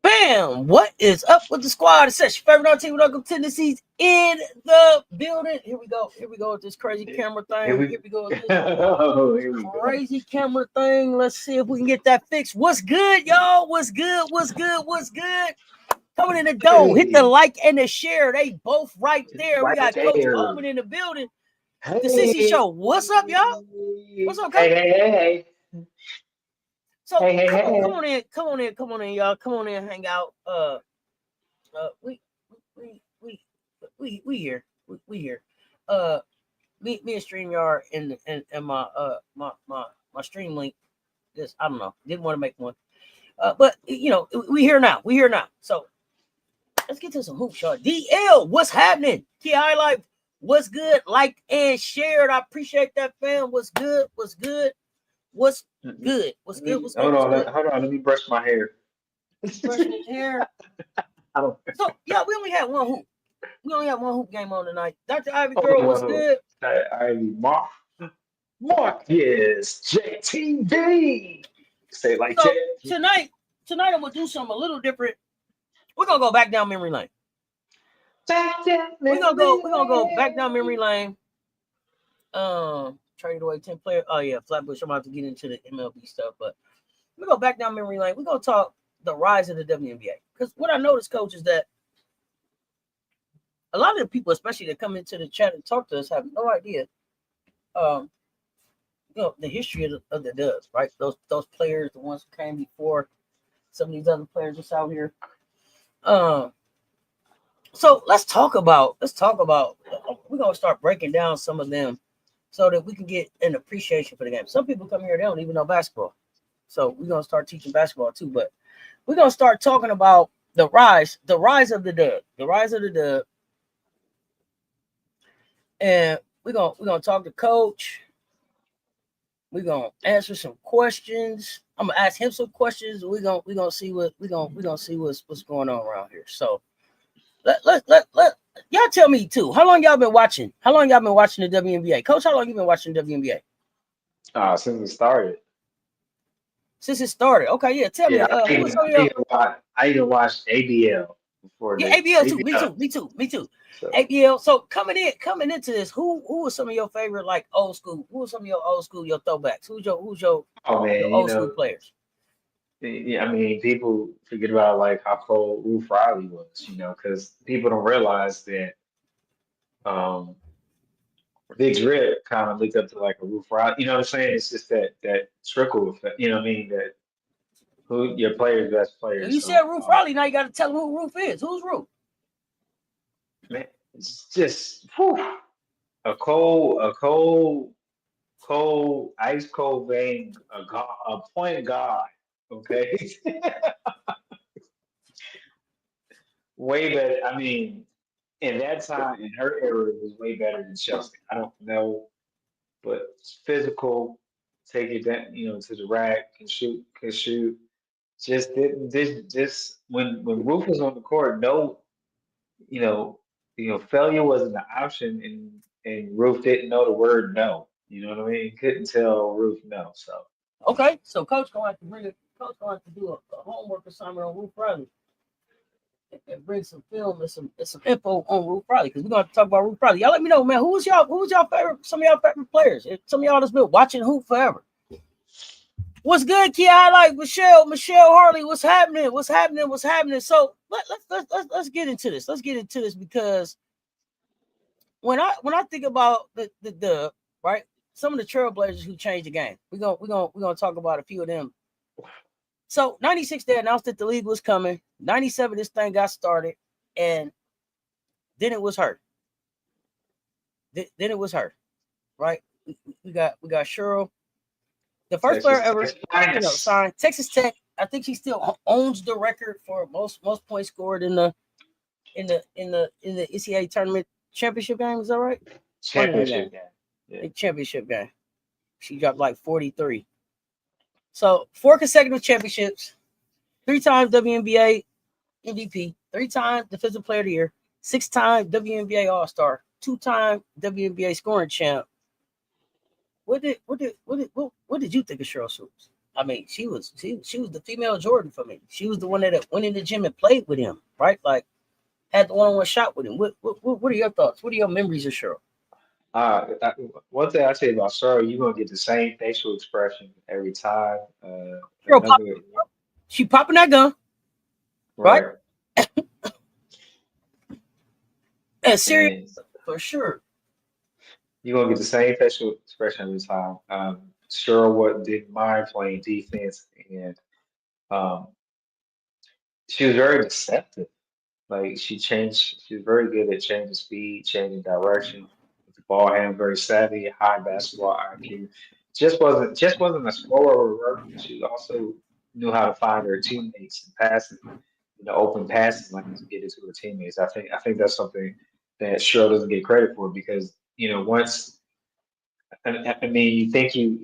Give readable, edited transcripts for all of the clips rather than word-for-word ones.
Bam! What is up with the squad? It's your favorite on team. Welcome to Tennessee's in the building. Here we go. Here we go with this crazy camera thing. Here we go with this crazy camera thing. Let's see if we can get that fixed. What's good, y'all? What's good? What's good? What's good? Coming in the door. Hit the like and the share. They both right there. We got Coach Coleman in the building. The CC Show. What's up, y'all? What's up, Coach? Hey. So come on in, y'all. Come on in, hang out. We here. We here. Me and StreamYard and my stream link. This I don't know. Didn't want to make one. But you know, we here now. We here now. So let's get to some hoops, y'all. DL, what's happening? Key highlight. What's good? Like and shared. I appreciate that, fam. What's good? What's good? What's good? What's good? What's good? Hold on. Let me brush my hair. Brushing his hair. So yeah, we only had one hoop. We only have one hoop game on tonight. Dr. Ivy Girl, what's good? Ivy Mark. Yes, JTV. Say it like so that. Tonight I'm gonna do something a little different. We're gonna go back down memory lane. We're gonna go back down memory lane. Traded away 10 players. Oh yeah, Flatbush. I'm about to get into the MLB stuff, but we go back down memory lane. We're gonna talk the rise of the WNBA. Because what I noticed, Coach, is that a lot of the people, especially that come into the chat and talk to us, have no idea, the history of the Dubs, right? Those players, the ones who came before some of these other players just out here. So let's talk about. We're gonna start breaking down some of them, so that we can get an appreciation for the game. Some people come here, they don't even know basketball. So we're going to start teaching basketball too. But we're going to start talking about the rise of the Dub. And we're gonna talk to Coach. We're gonna answer some questions. I'm gonna ask him some questions. We're gonna see what's going on around here. So let y'all tell me too. How long y'all been watching? How long y'all been watching the WNBA? Coach, how long you been watching the WNBA? Since it started. Since it started. Okay, yeah. Tell me. I even watched ABL before. Yeah, ABL too. Me too. So. ABL. So coming into this, who was some of your favorite like old school? Who was some of your old school, your throwbacks? Who's your old school players? Yeah, I mean, people forget about like how cold Ruth Riley was, because people don't realize that Big Drip kind of looked up to like a Ruth Riley. You know what I'm saying? It's just that trickle effect. You know what I mean? That who your players, best players. You said Ruth Riley. Now you got to tell them who Ruth is. Who's Ruth? Man, it's just a cold, ice cold vein, a point guard. Okay. Way better. I mean, in that time, in her era, it was way better than Chelsea. I don't know, but physical, take it down, to the rack, can shoot. Just didn't this when Ruth was on the court, no, failure wasn't an option, and Ruth didn't know the word no. You know what I mean? Couldn't tell Ruth no. So okay, so Coach gonna have to do a homework assignment on Ruth Riley. And bring some film and some info on Ruth Riley, because we're gonna talk about Ruth Riley. Y'all let me know, man. Who's y'all favorite? Some of y'all favorite players? Some of y'all that's been watching hoop forever. What's good, Key? I like Michelle Harley. What's happening? What's happening? What's happening? So let's get into this. Let's get into this because when I think about the dub, right? Some of the trailblazers who changed the game. We're gonna talk about a few of them. So 96, they announced that the league was coming. 97, this thing got started, and then it was her. Then it was her, right? We got Cheryl, the first player ever, signed Texas Tech. I think she still owns the record for most points scored in the NCAA tournament championship game. Is that right? Championship game. Yeah. Championship game. She dropped like 43. So 4 consecutive championships, 3 times WNBA MVP, 3 times Defensive Player of the Year, 6-time WNBA All-Star, 2-time WNBA scoring champ. What did you think of Cheryl Swoops? I mean, she was the female Jordan for me. She was the one that went in the gym and played with him, right? Like had the one-on-one shot with him. What are your thoughts? What are your memories of Cheryl? One thing I say about Cheryl, you're gonna get the same facial expression every time. She popping that gun, right? And serious for sure. You're gonna get the same facial expression every time. Cheryl didn't mind playing defense, and she was very deceptive. Like she was very good at changing speed, changing direction. With the ball hand, very savvy, high basketball IQ. Just wasn't a scorer. She also knew how to find her teammates and passes, open passes lanes to get it to her teammates. I think that's something that Cheryl doesn't get credit for because once. I mean, you think you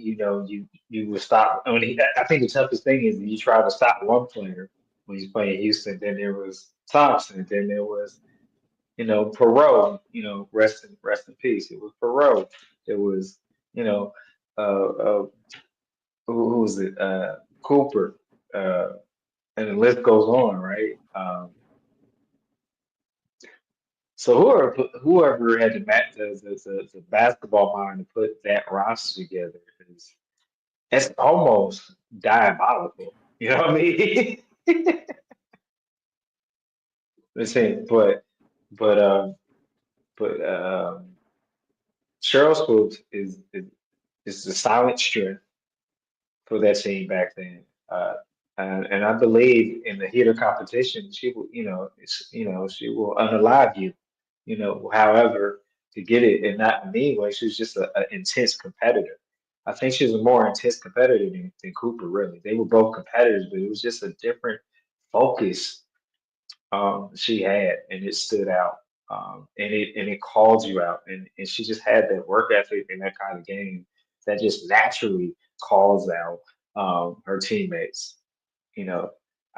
would stop. I think the toughest thing is you try to stop one player when he's playing Houston. Then there was Thompson. Then there was Perot. Rest in peace. It was Perot. It was who was it? Cooper. And the list goes on, right? So whoever had the basketball mind to put that roster together it's almost diabolical. You know what I mean? Listen, but Cheryl Swoops is the silent strength for that team back then. And I believe in the heat of competition, she will, she will unalive you, however, to get it. And not in any way, she was just an intense competitor. I think she was a more intense competitor than Cooper, really. They were both competitors, but it was just a different focus she had, and it stood out. And it called you out. And she just had that work ethic and that kind of game that just naturally calls out her teammates.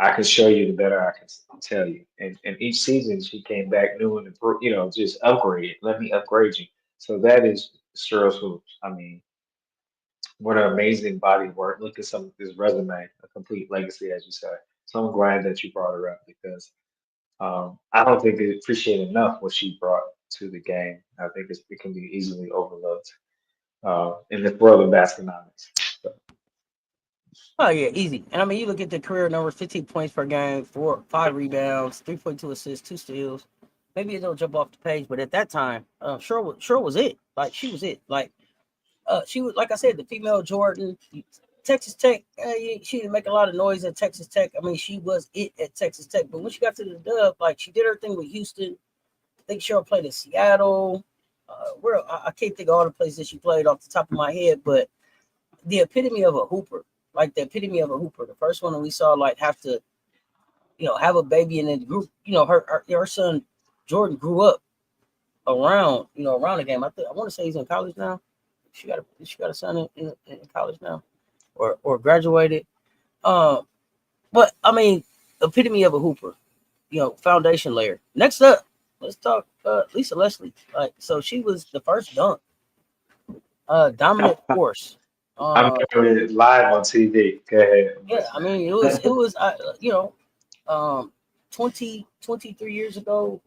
I can show you the better I can tell you. And each season she came back new and just upgrade. Let me upgrade you. So that is Cheryl Swoops. I mean, what an amazing body of work. Look at some of his resume, a complete legacy, as you say. So I'm glad that you brought her up because I don't think they appreciate enough what she brought to the game. I think it can be easily overlooked in this world of basketball. So. Oh yeah, easy. And I mean, you look at the career numbers: 15 points per game, 5 rebounds, 3.2 assists, 2 steals. Maybe it don't jump off the page, but at that time, Cheryl was it. Like she was it. Like she was, like I said, the female Jordan. Texas Tech, she didn't make a lot of noise at Texas Tech. I mean, she was it at Texas Tech. But when she got to the dub, like she did her thing with Houston. I think Cheryl played in Seattle. I can't think of all the places she played off the top of my head, but the epitome of a hooper, like the epitome of a hooper. The first one that we saw like have to, have a baby in the group. Her son Jordan grew up around the game. I want to say he's in college now. She got a son in college now. Or graduated. But I mean, epitome of a hooper, foundation layer. Next up, let's talk Lisa Leslie. Like, so she was the first dunk. Dominant force. I'm doing it live on TV. Go ahead. Yeah, I mean, it was 23 years ago,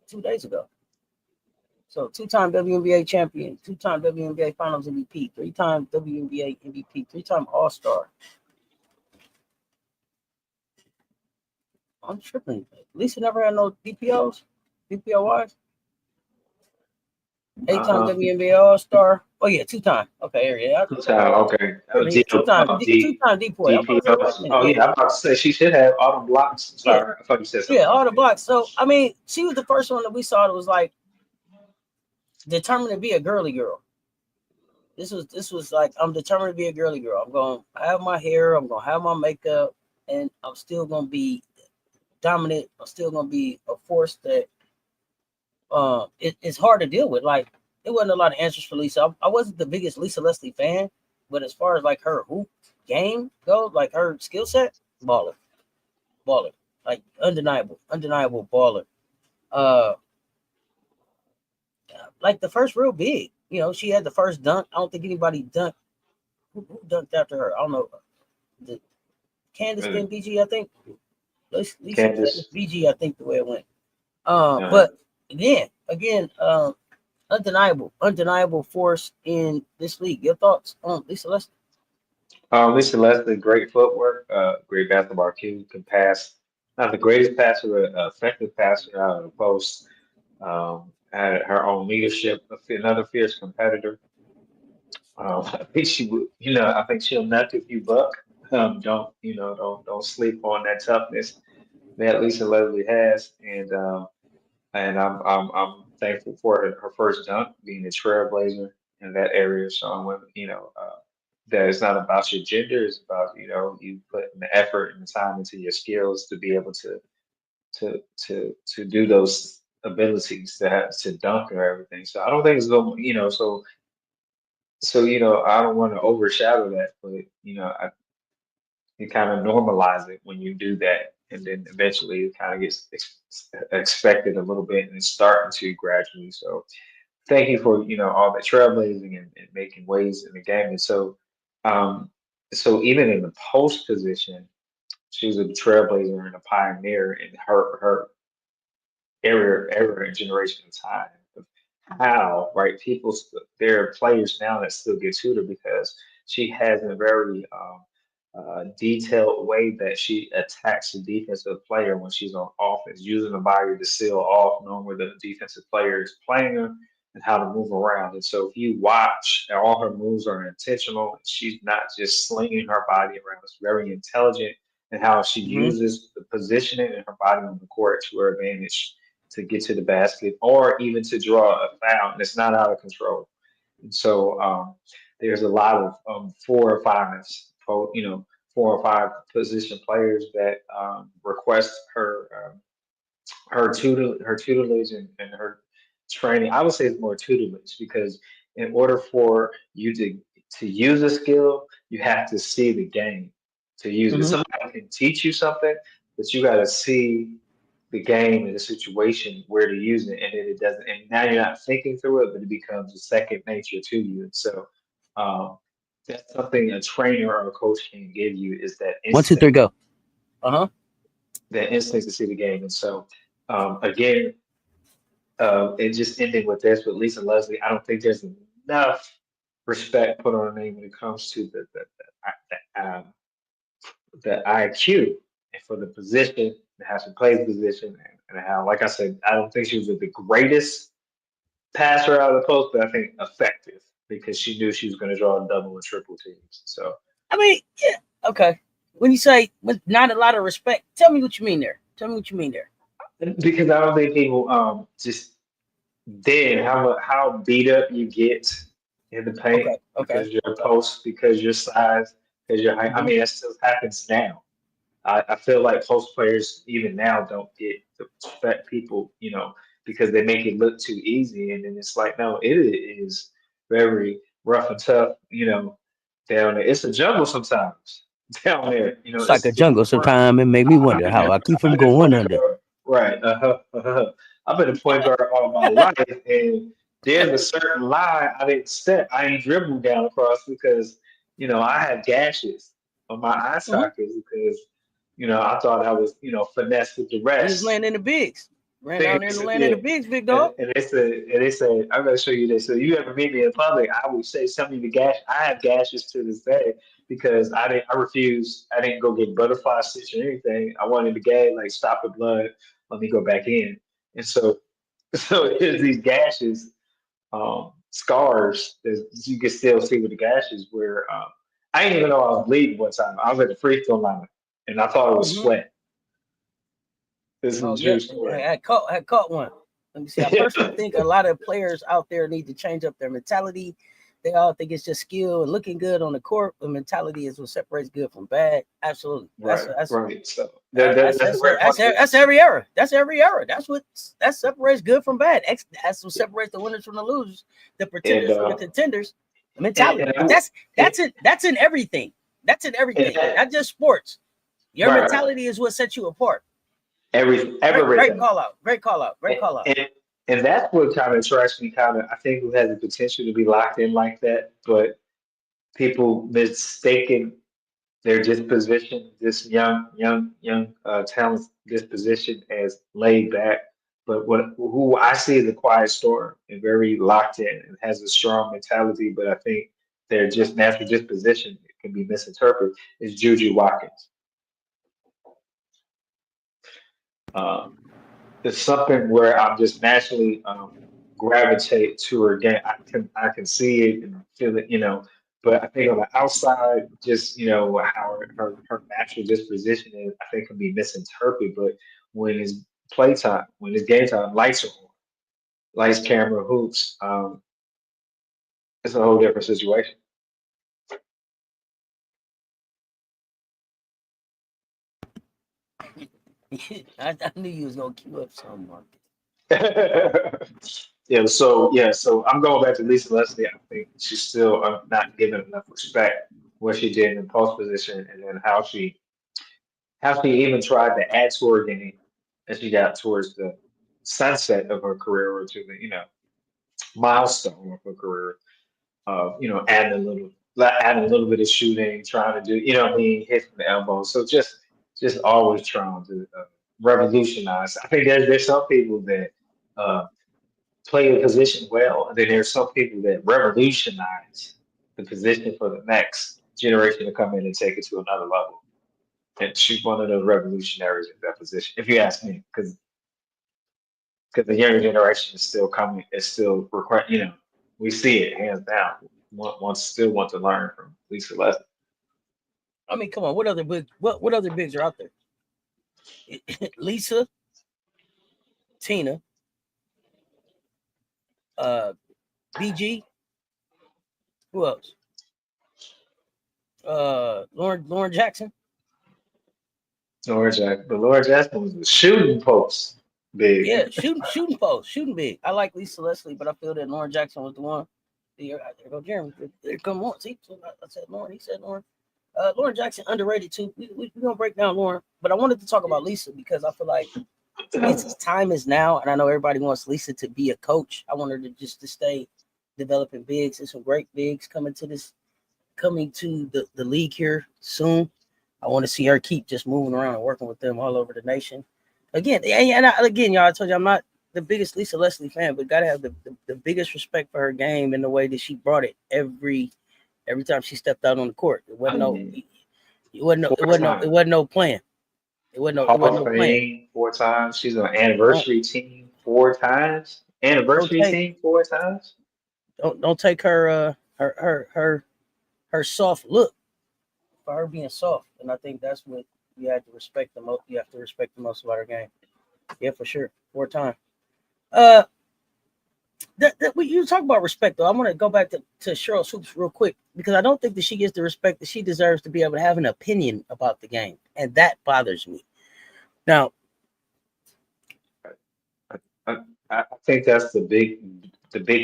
2 days ago. So 2-time WNBA champion, 2-time WNBA Finals MVP, 3-time WNBA MVP, 3-time All-Star. I'm tripping. Lisa never had no DPOs, DPOYs. 8-time WNBA All-Star. Oh yeah, 2-time. Okay, yeah. 2-time. Okay. Two-time DPOY. Oh yeah, I'm about to say she should have all the blocks. Sorry, I thought you said something. Yeah, all the blocks. So I mean, she was the first one that we saw that was like determined to be a girly girl. This was like, I'm determined to be a girly girl. I'm gonna have my hair, I'm gonna have my makeup, and I'm still gonna be dominant. I'm still gonna be a force that it's hard to deal with. Like, it wasn't a lot of answers for Lisa. I wasn't the biggest Lisa Leslie fan, but as far as like her hoop game goes, like her skill set, baller, like undeniable baller. Like the first real big, she had the first dunk. I don't think anybody dunked. Who dunked after her? I don't know. Candace then BG, I think. Lisa Candace BG, I think the way it went. But again, undeniable force in this league. Your thoughts on Lisa Leslie? Lisa Leslie, great footwork, great basketball IQ, can pass. Not the greatest passer, but effective passer out of the post. Had her own leadership, another fierce competitor. I think she would, I think she'll nut if you buck. Don't sleep on that toughness that Lisa Leslie has, and I'm thankful for her first dunk being a trailblazer in that area, showing women, that it's not about your gender, it's about you putting the effort and the time into your skills to be able to do those abilities to dunk or everything. So I don't think it's going, I don't want to overshadow that, but you kind of normalize it when you do that, and then eventually it kind of gets expected a little bit, and it's starting to gradually. So thank you for all the trailblazing and making waves in the game. And um, so even in the post position, she was a trailblazer and a pioneer in her era and generation of time. Of how, right? There are players now that still get tutored because she has a very detailed way that she attacks the defensive player when she's on offense, using the body to seal off, knowing where the defensive player is playing her and how to move around. And so if you watch, all her moves are intentional. She's not just slinging her body around. It's very intelligent in how she uses the positioning and her body on the court to her advantage to get to the basket or even to draw a foul. And it's not out of control. And so there's a lot of 4 or 5s, 4 or 5 position players that request her tutelage and her training. I would say it's more tutelage because in order for you to use a skill, you have to see the game to use it. Somebody can teach you something, but you got to see the game and the situation where to use it, and then it doesn't. And now you're not thinking through it, but it becomes a second nature to you. And so that's something a trainer or a coach can give you is that instinct. 1, 2, 3, go. That instinct to see the game. And so again, and just ending with this with Lisa Leslie, I don't think there's enough respect put on her name when it comes to the IQ and for the position and how she plays the position and how, like I said, I don't think she was the greatest passer out of the post, but I think effective because she knew she was going to draw double and triple teams. So I mean, yeah, okay. When you say with not a lot of respect, tell me what you mean there. Because I don't think people just then how beat up you get in the paint because you're a post, because your size, because your height. I mean, that still happens now. I feel like post players even now don't get to respect people, because they make it look too easy, and then it's like, no, it is very rough and tough, down there. It's a jungle sometimes down there. It's like a jungle sometimes. It make me wonder how I keep from going under. Right. I've been a point guard all my life, and there's a certain line I didn't step. I ain't dribbling down across because I had gashes on my eye sockets because I thought I was finesse with the rest. You was laying in the bigs. Ran down there in the land of the bigs, big dog. And they said, I'm gonna show you this. So you ever meet me in public, I would say some of the gash. I have gashes to this day because I refused. I didn't go get butterfly stitch or anything. I wanted to gag, like stop the blood, let me go back in. And so there's these gashes, scars that you can still see with the gashes where I didn't even know I was bleeding one time. I was at the free throw line and I thought it was sweat. This is a true story. I caught one. Let me see. I personally think a lot of players out there need to change up their mentality. They all think it's just skill and looking good on the court, but mentality is what separates good from bad. Absolutely. That's right. So that's every era. That's every era. That separates good from bad. That's what separates the winners from the losers, the pretenders from the contenders. The mentality. That's in everything. That's in everything. Not just sports. Your mentality is what sets you apart. Everything. Great call out. And that's what kind of attracts me. I think who has the potential to be locked in like that, but people mistaken their disposition, this young talent disposition, as laid back. But who I see as a quiet storm and very locked in and has a strong mentality, but I think their just natural disposition can be misinterpreted, is Juju Watkins. It's something where I'm just naturally gravitate to her game. I can see it and feel it, But I think on the outside, just how her natural disposition is, I think can be misinterpreted. But when it's playtime, when it's game time, lights are on, lights, camera, hoops, it's a whole different situation. I knew you was gonna queue up some, Mark. So I'm going back to Lisa Leslie. I think she's still not given enough respect what she did in post position, and then how she even tried to add to her game as she got towards the sunset of her career, or to the milestone of her career. Adding a little bit of shooting, trying to do hit from the elbow. So just always trying to revolutionize. I think there's some people that play the position well, and then there's some people that revolutionize the position for the next generation to come in and take it to another level. And she's one of those revolutionaries in that position, if you ask me, because the younger generation is still coming. It's still requiring. We see it hands down. Still want to learn from Lisa Leslie. I mean, come on. What other bigs are out there? Lisa, Tina, BG. Who else? Lauren Jackson. Lauren Jackson. But Lauren Jackson was the shooting post big. Yeah, shooting post, shooting big. I like Lisa Leslie, but I feel that Lauren Jackson was the one. There go Jeremy. There come Lauren. See, so I said Lauren. He said Lauren. Lauren Jackson underrated too. We're gonna break down Lauren, but I wanted to talk about Lisa because I feel like it's time is now, and I know everybody wants Lisa to be a coach. I want her to stay developing bigs. There's some great bigs coming to the league here soon. I want to see her keep just moving around and working with them all over the nation. Again, y'all, I told you I'm not the biggest Lisa Leslie fan, but gotta have the biggest respect for her game and the way that she brought it every time she stepped out on the court. It wasn't no plan. It wasn't no plan. 4 times. She's on anniversary team 4 times. Team 4 times. Don't take her soft look for her being soft, and I think that's what you have to respect the most. You have to respect the most about her game. Yeah, for sure. 4 times. You talk about respect though. I want to go back to Sheryl Swoopes real quick because I don't think that she gets the respect that she deserves to be able to have an opinion about the game, and that bothers me. Now, I think that's the big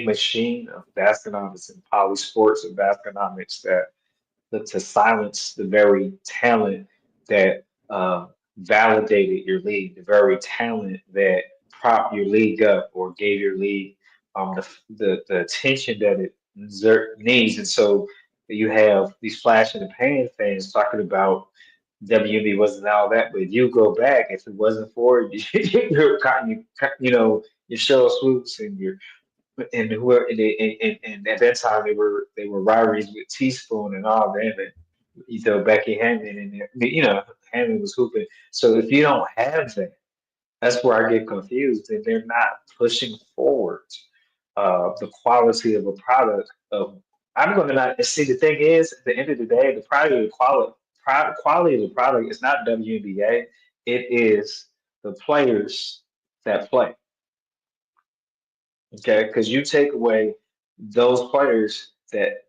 machine of Basconomics and poly sports and Basconomics that to silence the very talent that validated your league, the very talent that propped your league up or gave your league the attention that it needs. And so you have these flash in the pan fans talking about WNBA wasn't all that. But if you go back, if it wasn't for your Cheryl Swoops and and at that time they were rivalries with Teaspoon and all them, and Becky Hammond and Hammond was hooping. So if you don't have that, that's where I get confused, and they're not pushing forward the quality of a product. I'm going to not see. The thing is, at the end of the day, the quality of the product is not WNBA. It is the players that play. Okay, because you take away those players that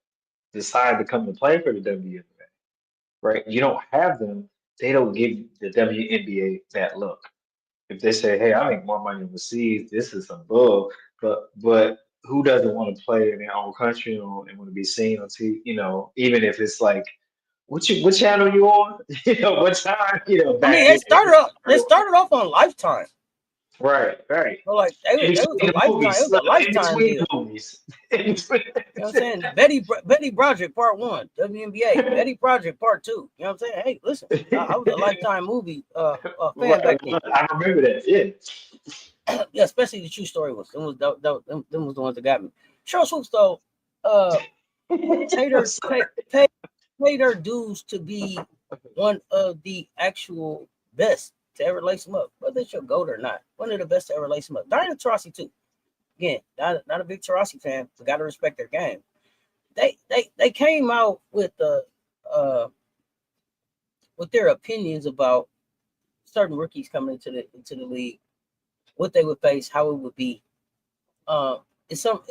decide to come to play for the WNBA, right? You don't have them. They don't give the WNBA that look. If they say, "Hey, I make more money overseas," this is some bull. But who doesn't want to play in their own country and want to be seen on TV? Even if it's like, what channel you on? What time? I mean, they started off on Lifetime. Right. So like it was a Lifetime deal. You know what I'm saying? Betty Broderick Part 1, WNBA. Betty Broderick Part 2. You know what I'm saying? Hey, listen, I was a Lifetime movie fan back then. I remember that. Yeah. Yeah, especially the True Story was. Them was the ones that got me. Cheryl Swoops though, paid her dues to be one of the actual best to ever lace them up, whether it's your GOAT or not. One of the best to ever lace them up. Diana Taurasi too. Again, not a big Taurasi fan, but gotta respect their game. They came out with their opinions about certain rookies coming into the league, what they would face, how it would be. In some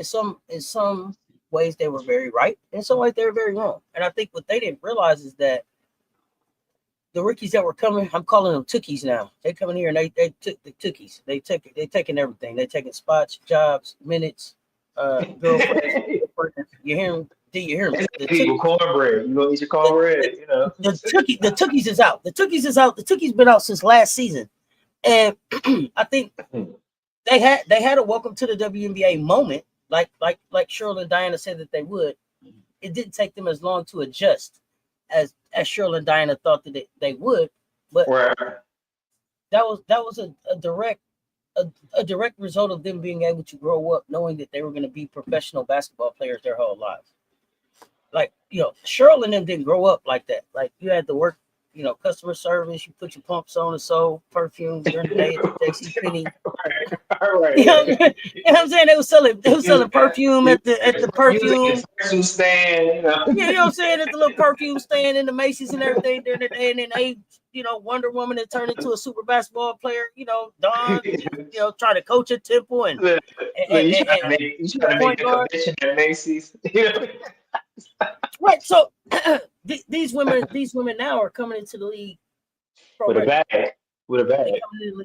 ways they were very right, in some ways they were very wrong. And I think what they didn't realize is that the rookies that were coming, I'm calling them tookies now. They come in here and they took the tookies. They taking everything. They taking spots, jobs, minutes, girlfriends. You hear them? Do you hear me? The cornbread. You gonna eat your cornbread? The tookies is out. The tookies is out. The tookies been out since last season, and I think they had a welcome to the WNBA moment, like Cheryl and Diana said that they would. It didn't take them as long to adjust as Cheryl and Diana thought that they would, but that was a direct result of them being able to grow up knowing that they were going to be professional basketball players their whole lives. Like, Cheryl and them didn't grow up like that. Like, you had to work, customer service, you put your pumps on and sold perfume during the day at JCPenney. Right. You know what I'm saying? They were selling perfume at the perfume stand, you know what I'm saying? At the little perfume stand in the Macy's and everything during the day, and then they, Wonder Woman that turned into a super basketball player, Dawn, try to coach at Temple and you trying to make a commission at Macy's. Right. So these women now are coming into the league with a bag.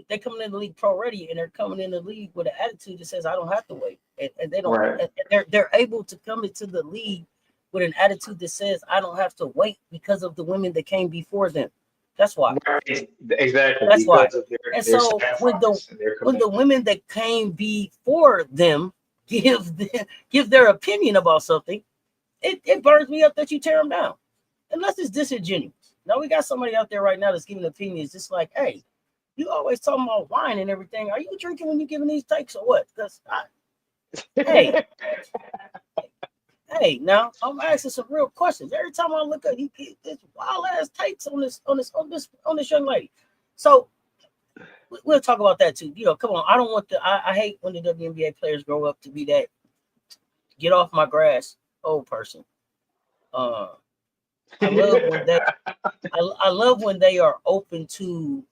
They're coming in the league pro ready, and they're coming in the league with an attitude that says, "I don't have to wait," and they don't. Right. And they're able to come into the league with an attitude that says, "I don't have to wait," because of the women that came before them. That's why. Right. Exactly. That's why. And so when the women that came before them give their opinion about something, it burns me up that you tear them down, unless it's disingenuous. Now we got somebody out there right now that's giving opinions, just like, hey, you always talking about wine and everything. Are you drinking when you giving these takes or what? Because hey, now I'm asking some real questions. Every time I look at you, get this wild ass takes on this young lady. So we'll talk about that too. Come on. I don't want I hate when the WNBA players grow up to be that get off my grass old person. I love when they are open to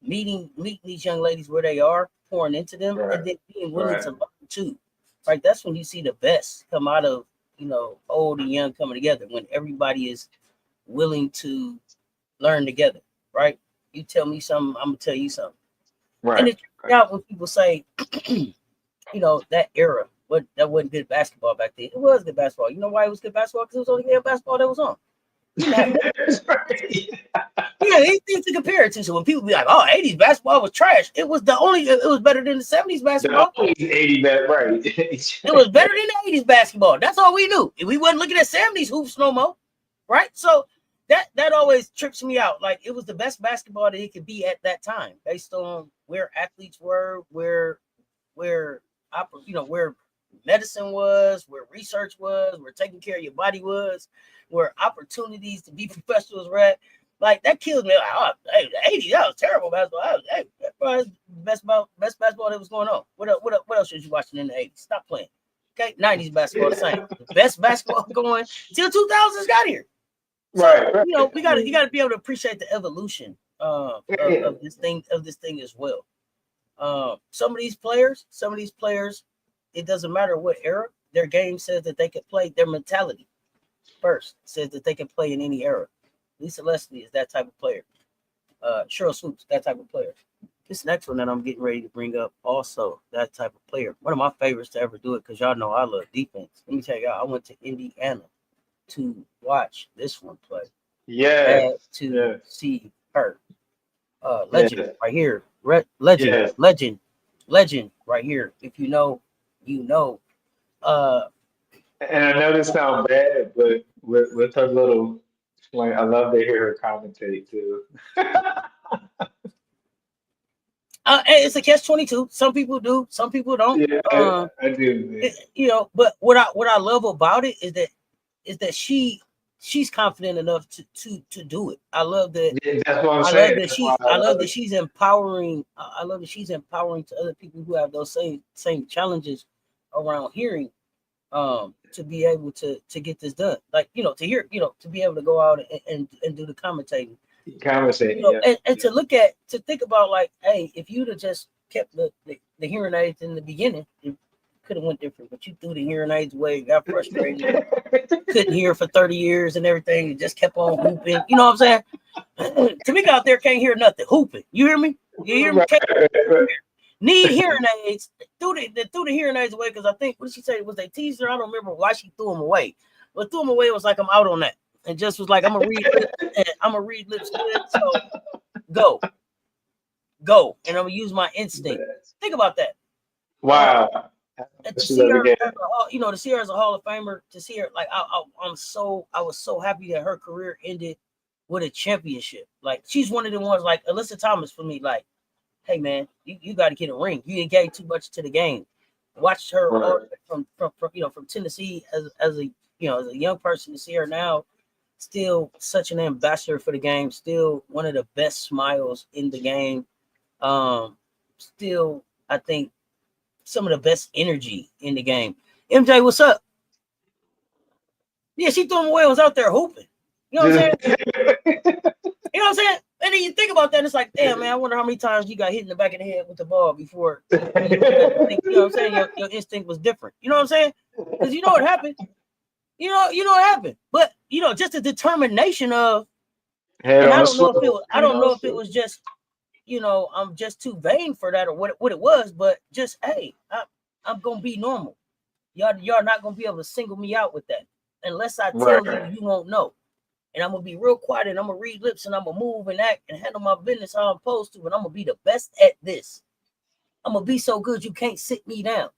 meeting these young ladies where they are, pouring into them, right, and then being willing to learn too. Right, that's when you see the best come out of old and young coming together. When everybody is willing to learn together. Right, you tell me something, I'm gonna tell you something. Right. And it's out when people say, that era, that wasn't good basketball back then. It was good basketball. You know why it was good basketball? Because it was only good basketball that was on. Yeah, it's to compare it to. So when people be like, "Oh, 80s basketball was trash," it was better than the 70s basketball. The 80s, right? It was better than the 80s basketball. That's all we knew. We wasn't looking at 70s hoops no more, right? So that always trips me out. Like it was the best basketball that it could be at that time, based on where athletes were, where medicine was, where research was, where taking care of your body was, where opportunities to be professionals were at. Like that kills me. Like, oh, hey, the 80s, that was terrible basketball. That was best basketball that was going on. What else was you watching in the 80s? Stop playing. Okay, 90s basketball the same. The best basketball going till 2000s got here. So right. you got to be able to appreciate the evolution of this thing as well. Some of these players, it doesn't matter what era, their game says that they can play. Their mentality first says that they can play in any era. Lisa Leslie is that type of player. Cheryl Swoops, that type of player. This next one that I'm getting ready to bring up, also that type of player. One of my favorites to ever do it, because y'all know I love defense. Let me tell y'all, I went to Indiana to watch this one play. Yeah. To see her. Legend right here. Legend right here. If you know, you know. And I know this sounds bad, but with her little, like, I love to hear her commentate too. It's a catch-22. Some people do, some people don't. Yeah, I do. But what I love about it is that she's confident enough to do it. I love that. Yeah, that's what I'm saying. I love that she's empowering. I love that she's empowering to other people who have those same challenges around hearing, to be able to get this done. Like, to hear, to be able to go out and do the commentating. And to think about, like, hey, if you'd have just kept the hearing aids in the beginning, it could have went different. But you threw the hearing aids away, got frustrated, couldn't hear for 30 years and everything, and just kept on hooping. You know what I'm saying? Tamika out there can't hear nothing, hooping. You hear me? You hear me? Need hearing aids. Threw the hearing aids away because I think, what did she say? Was they teased her? I don't remember why she threw them away. But threw them away, it was like, I'm out on that. And just was like, I'm gonna read lips good. So go. And I'm gonna use my instinct. Think about that. Wow. And to see her, to see her as a Hall of Famer, to see her, like, I was so happy that her career ended with a championship. Like, she's one of the ones, like Alyssa Thomas for me, like, hey man, you got to get a ring. You ain't gave too much to the game. Watched her from Tennessee as a young person, to see her now still such an ambassador for the game, still one of the best smiles in the game. Still, I think, some of the best energy in the game. MJ, what's up? Yeah, she threw him away, was out there hooping. You know what I'm saying? You know what I'm saying? And then you think about that, it's like, damn, man, I wonder how many times you got hit in the back of the head with the ball before. You know what I'm saying? Your instinct was different. You know what I'm saying? Because you know what happened. You know what happened. But just the determination of, and I don't know if it was just, I'm just too vain for that or what it was, but just, hey, I'm gonna be normal. Y'all not gonna be able to single me out with that unless I tell you won't know. And I'm gonna be real quiet, and I'm gonna read lips, and I'm gonna move and act and handle my business how I'm supposed to, and I'm gonna be the best at this. I'm gonna be so good you can't sit me down.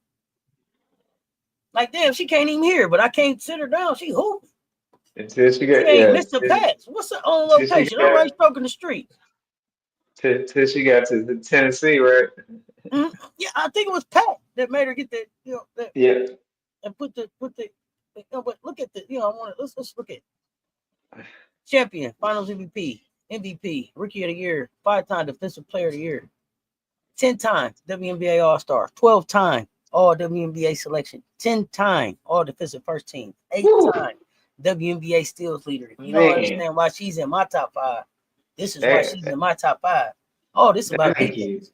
Like, damn, she can't even hear, but I can't sit her down. She hooping. Until she ain't Mr. Pats. What's her own location? I'm right stroking the street. Till she got to Tennessee, right? Mm-hmm. Yeah, I think it was Pat that made her get that. Yeah. And put the. But look at the. I want to let's look at. Champion, Finals MVP, Rookie of the Year, 5-time Defensive Player of the Year, 10-time WNBA All-Star, 12-time All-WNBA selection, 10-time All-Defensive First Team, 8-time WNBA Steals Leader. You don't understand why she's in my top 5. This is why she's in my top 5. Oh, this is about defense.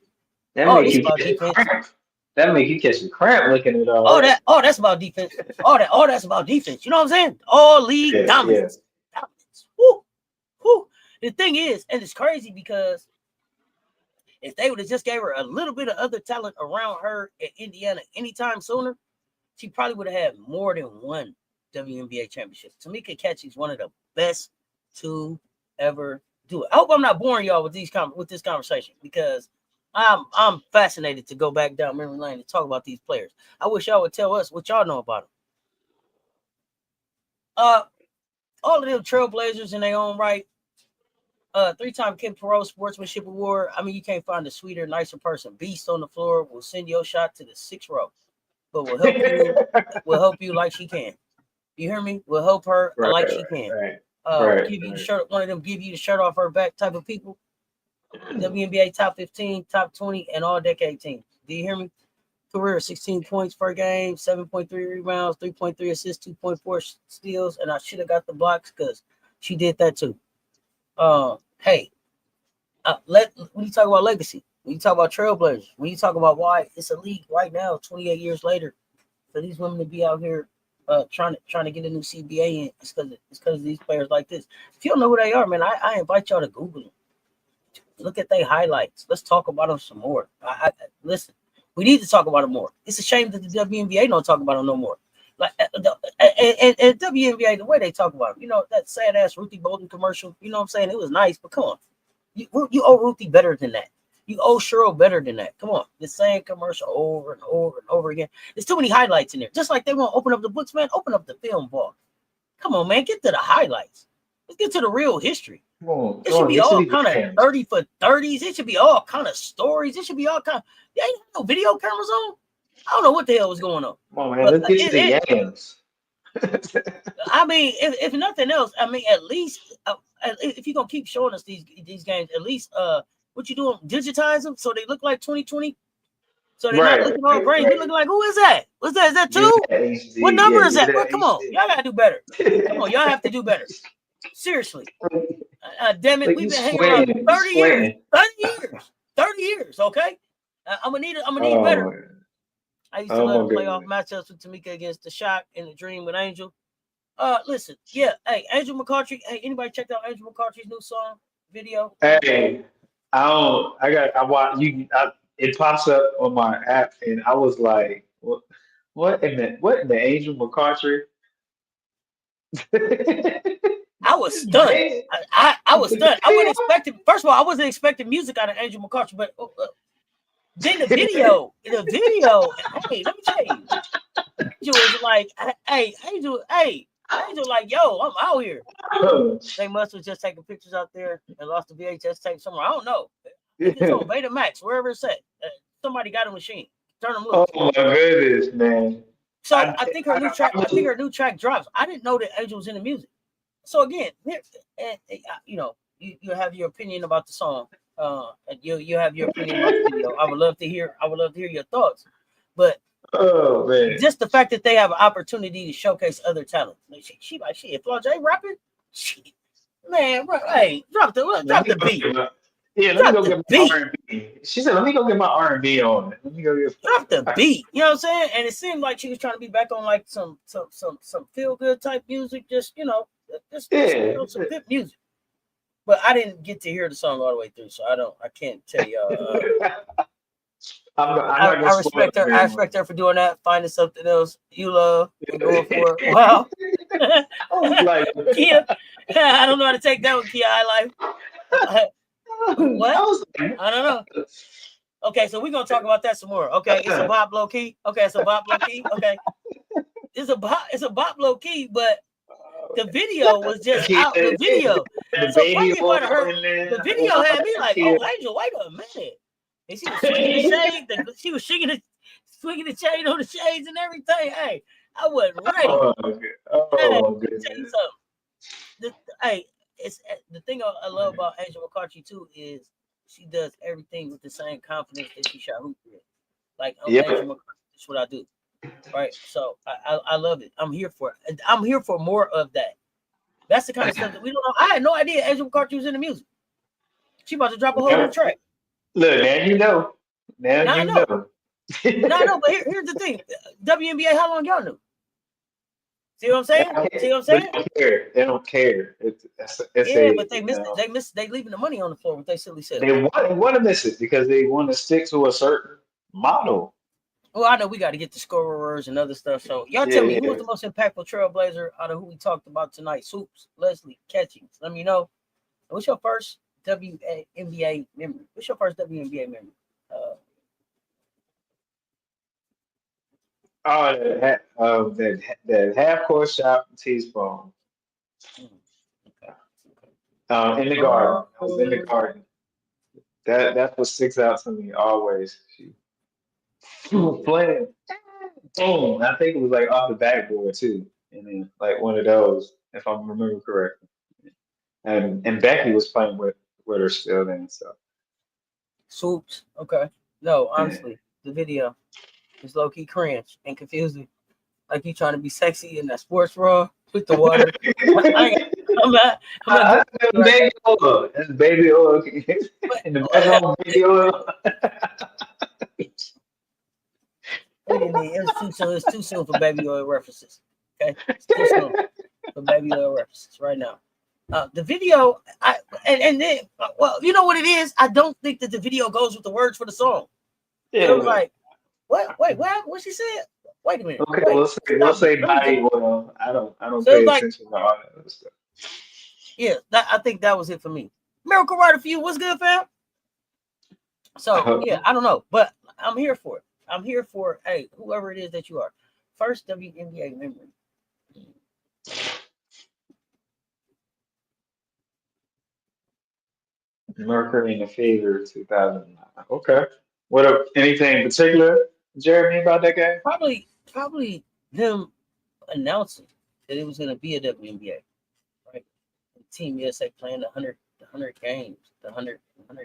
That make you catch a cramp looking at all. That's about defense. That's about defense. You know what I'm saying? All league dominance. Woo. The thing is, and it's crazy because if they would have just gave her a little bit of other talent around her at Indiana anytime sooner, she probably would have had more than one WNBA championship. Tamika Catchings is one of the best to ever do it. I hope I'm not boring y'all with this conversation, because I'm fascinated to go back down memory lane and talk about these players. I wish y'all would tell us what y'all know about them. all of them trailblazers in their own right. 3-time Ken Perot Sportsmanship Award. I mean, you can't find a sweeter, nicer person. Beast on the floor will send your shot to the 6th row, but will help you. Will help you like she can. You hear me? Will help her like she can. Give you the shirt. One of them give you the shirt off her back type of people. WNBA top 15, top 20, and all decade teams. Do you hear me? Career 16 points per game, 7.3 rebounds, 3.3 assists, 2.4 steals, and I should have got the blocks because she did that too. Hey, when you talk about legacy, when you talk about trailblazers, when you talk about why it's a league right now, 28 years later, for these women to be out here trying to get a new CBA in, it's because of these players like this. If you don't know who they are, man, I invite y'all to Google them. Look at their highlights. Let's talk about them some more. Listen, we need to talk about them more. It's a shame that the WNBA don't talk about them no more. Like and WNBA, the way they talk about them, you know, that sad ass Ruthie Bolden commercial. You know what I'm saying? It was nice, but come on, you owe Ruthie better than that. You owe Cheryl better than that. Come on, the same commercial over and over and over again. There's too many highlights in there. Just like they won't open up the books, man. Open up the film vault. Come on, man. Get to the highlights. Let's get to the real history. It should be all kind of 30 for 30s. It should be all kind of stories. It should be all kind of. There ain't no video cameras on. I don't know what the hell was going on. Come on, man. Let's get to the yams. I mean, if nothing else, I mean, at least if you're gonna keep showing us these games, at least what you doing? Digitize them so they look like 2020. So they're not looking all brains. They look like, who is that? What's that? Is that 2? What number is that? Bro, come on, y'all gotta do better. Come on, y'all have to do better. Seriously. Damn it, we've been hanging around 30 years. 30 years, okay? I'm gonna need better. I used to love playoff matchups with Tamika against the Shock and the Dream with Angel. Listen, yeah, hey, Angel McCoughtry. Hey, anybody checked out Angel McCoughtry's new song video? Hey, it pops up on my app, and I was like, what in the Angel McCoughtry? I was stunned. I was stunned. I wasn't expecting. First of all, I wasn't expecting music out of Angel McCoughtry, but then the video. Hey, let me tell you, Angel was like, Angel, like, yo, I'm out here. They must have just taken pictures out there and lost the VHS tape somewhere. I don't know. It's on Betamax, wherever it's at. Somebody got a machine. Turn them loose. Oh my goodness, man. So I think her new track drops. I didn't know that Angel was in the music. So again, you know, you have your opinion about the song. You have your opinion about the video. I would love to hear your thoughts. But man, just the fact that they have an opportunity to showcase other talent. She like, shit, Flo J rapping? Man, hey, drop the beat. Yeah, let me go get my R&B. She said, let me go get my R&B on. Let me go get drop the beat. You know what I'm saying? And it seemed like she was trying to be back on like some feel good type music. Just some good music. But I didn't get to hear the song all the way through, so I can't tell y'all. I respect her. I respect her for doing that, finding something else you love and going for it. Wow. Like, Kia, I don't know how to take that with Kia High Life. What? I don't know. Okay, so we're gonna talk about that some more. Okay, it's a bop low key. Okay, it's a bop low key. Okay, it's a bop low key, but the video was just out. The video. So funny about her. The video had me like, oh, Angel, wait a minute. And she was swinging the shade. She was swinging the shade on the shades and everything. Hey, I wasn't ready. Oh, hey, tell you something. It's the thing I love about Angel McCoughtry too is she does everything with the same confidence that she shot hoop with. Like Angel McCoughtry, that's what I do. Right. So I love it. I'm here for it. I'm here for more of that. That's the kind of stuff that we don't know. I had no idea Angel McCoughtry was in the music. She about to drop a whole new track. Look, now you know. Now you know. No, but here's the thing. WNBA, how long y'all knew? See what I'm saying? They don't care. But they missed it. They leaving the money on the floor with they silly self. They want to miss it because they want to stick to a certain model. Well, I know we got to get the scorers and other stuff. So y'all tell me who was the most impactful trailblazer out of who we talked about tonight? Soups, Leslie, Catchings. Let me know. What's your first WNBA memory? What's your first WNBA memory? That half court shot T-Spawn. In the garden. I was in the garden. That's what sticks out to me always. She was playing. Boom. I think it was like off the backboard too. And then like one of those, if I remember correctly. And Becky was playing with her still then, so Swoops. Okay. No, yeah. honestly, the video is low key cringe and confusing. Like you trying to be sexy in that sports bra with the water. I'm not That's baby oil. That's baby oil. In the background, baby oil. We didn't need, it's too soon for baby oil references. Okay, it's too soon for baby oil references right now. The video, and then, well, you know what it is. I don't think that the video goes with the words for the song. Yeah. It was like, what? Wait, what she said? Wait a minute. Okay, wait, we'll say body oil. I don't So pay it's like- attention to all that other stuff. Yeah, I think that was it for me. Miracle Rider for you. What's good, fam? So yeah, I don't know, but I'm here for it. I'm here for hey, whoever it is that you are. First WNBA memory. Mercury in the Fever 2009. Okay. Anything particular, Jeremy, about that game? Probably them announcing that it was going to be a WNBA, right? Team USA playing the 100 games, the 100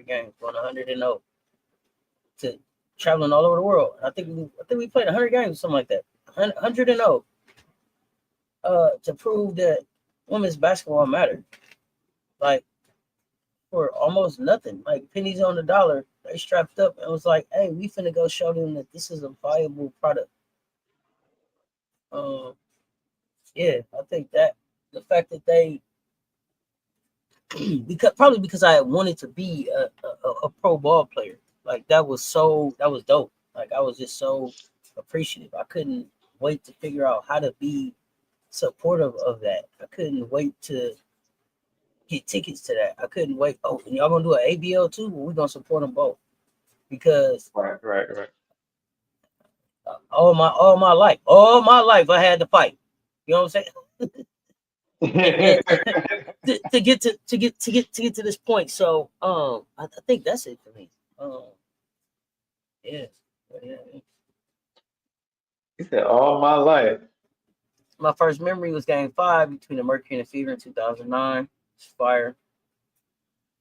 games, going 100-0 to traveling all over the world. I think we played 100 games, something like that. 100-0 to prove that women's basketball mattered. Like for almost nothing, like pennies on the dollar, they strapped up and was like, "Hey, we finna go show them that this is a viable product." Yeah, I think that the fact that they because I wanted to be a pro ball player, like that was dope. Like I was just so appreciative. I couldn't wait to figure out how to be supportive of that. I couldn't wait to get tickets to that. I couldn't wait. Oh, and y'all gonna do an ABL too? Well, we're gonna support them both because Right. all my life I had to fight. You know what I'm saying? to get to this point. So I think that's it for me. Yeah. He said all my life. My first memory was Game 5 between the Mercury and the Fever in 2009. It's fire.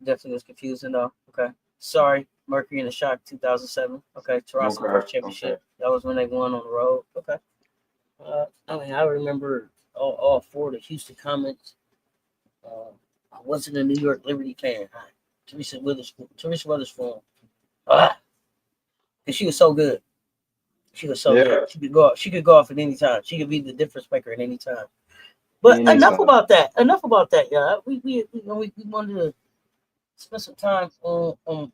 Definitely was confusing though. Okay. Sorry. Mercury and the Shock 2007. Okay. Toronto First Championship. Okay. That was when they won on the road. Okay. I remember all four of the Houston Comets. I wasn't a New York Liberty fan. Teresa Weatherspoon. And she was so good. She was so good. She could go off at any time. She could be the difference maker at any time. But enough about that. Yeah, we wanted to spend some time on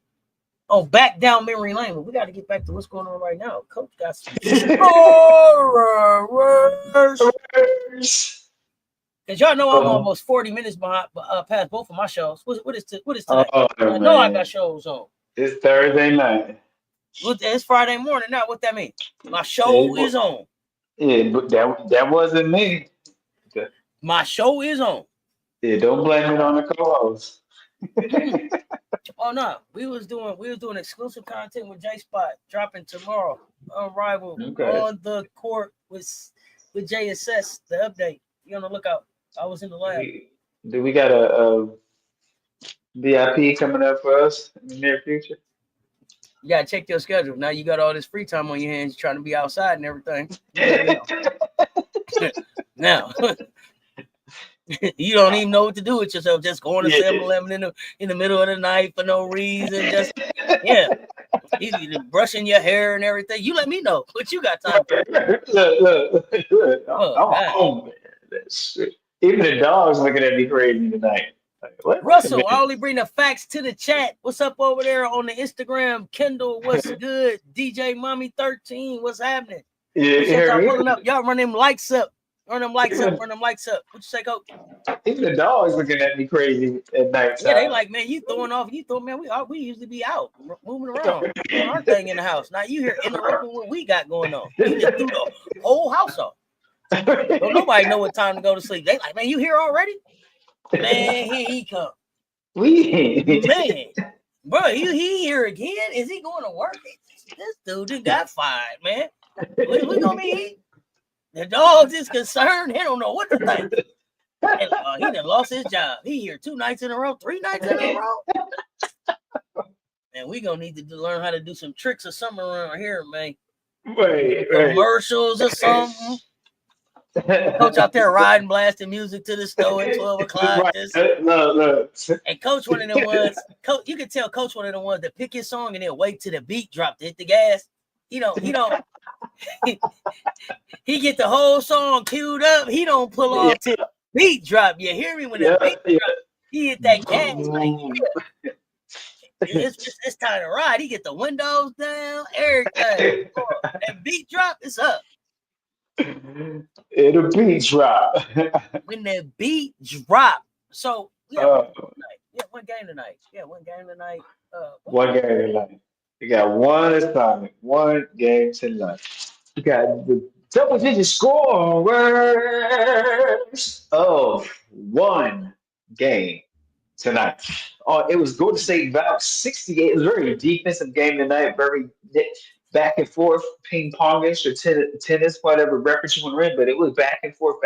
back down memory lane, but we got to get back to what's going on right now. Coach got some because y'all know I'm almost 40 minutes behind past both of my shows. What is today? I know I got shows on. It's Thursday night. It's Friday morning now. What that mean? My show is on. Yeah, but that wasn't me. My show is on. Yeah, don't blame it on the co-host. Oh no, we was doing exclusive content with J Spot dropping tomorrow. Unrivaled on the court with JSS. The update. You on the lookout. I was in the lab. Do we got a VIP coming up for us in the near future? You gotta check your schedule. Now you got all this free time on your hands, trying to be outside and everything. Now you don't even know what to do with yourself. Just going to 7-Eleven in the middle of the night for no reason. Just you brushing your hair and everything. You let me know what you got time for. Look. I'm home, man. Even the dog's looking at me crazy tonight. Like, Russell, I only bring the facts to the chat. What's up over there on the Instagram? Kendall, what's good? DJ Mommy 13, what's happening? Yeah, pulling up. Y'all run them likes up. Run them likes up. What you say, Coach? Even the dog's looking at me crazy at night. Yeah, they like, man, you throwing off. Man, we usually be out moving around, doing our thing in the house. Now you here interrupting what we got going on. You just threw the whole house off. Don't nobody know what time to go to sleep. They like, man, you here already? Man, here he come. Man, bro, he here again? Is he going to work? This dude just got fired, man. We gonna be the dogs is concerned. They don't know what to think. He done lost his job. He here 2 nights in a row, 3 nights in a row. And we gonna need to learn how to do some tricks or something around here, man. Wait. Commercials or something. Coach out there riding, blasting music to the store at 12 o'clock. Right. Look. And Coach one of them ones, you can tell Coach one of them ones that pick his song and then wait till the beat drop to hit the gas. He don't he get the whole song queued up. He don't pull off till the beat drop. You hear me? When the beat drop, he hit that gas. Like, it's time to ride. He get the windows down, everything. That beat drop, it's up. It'll beat drop. When the beat drop. So one game tonight. One game tonight. One game tonight. You got one assignment, one game tonight. You got the double-digit scorers of one game tonight. It was Golden State about 68. It was a very defensive game tonight, very back and forth, ping-pongish or tennis, whatever reference you want to read, but it was back and forth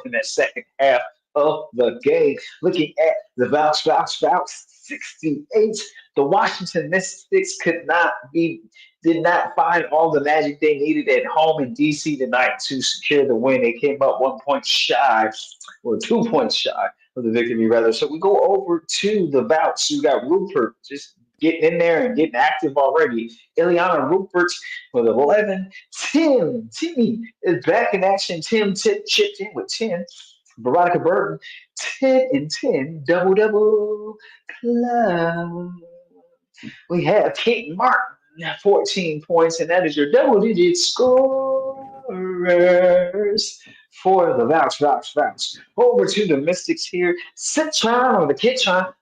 in that second half of the game. Looking at the vouch, 68. The Washington Mystics did not find all the magic they needed at home in DC tonight to secure the win. They came up 1 point shy, or 2 points shy of the victory, rather. So we go over to the vouch. You got Rupert just getting in there and getting active already. Ilyana Rupert with 11. Timmy is back in action. Tim chipped in with 10. Veronica Burton, 10 and 10, double club. We have Kate Martin, 14 points, and that is your double-digit scorers for the vouch. Over to the Mystics here. Citron or the Kitron,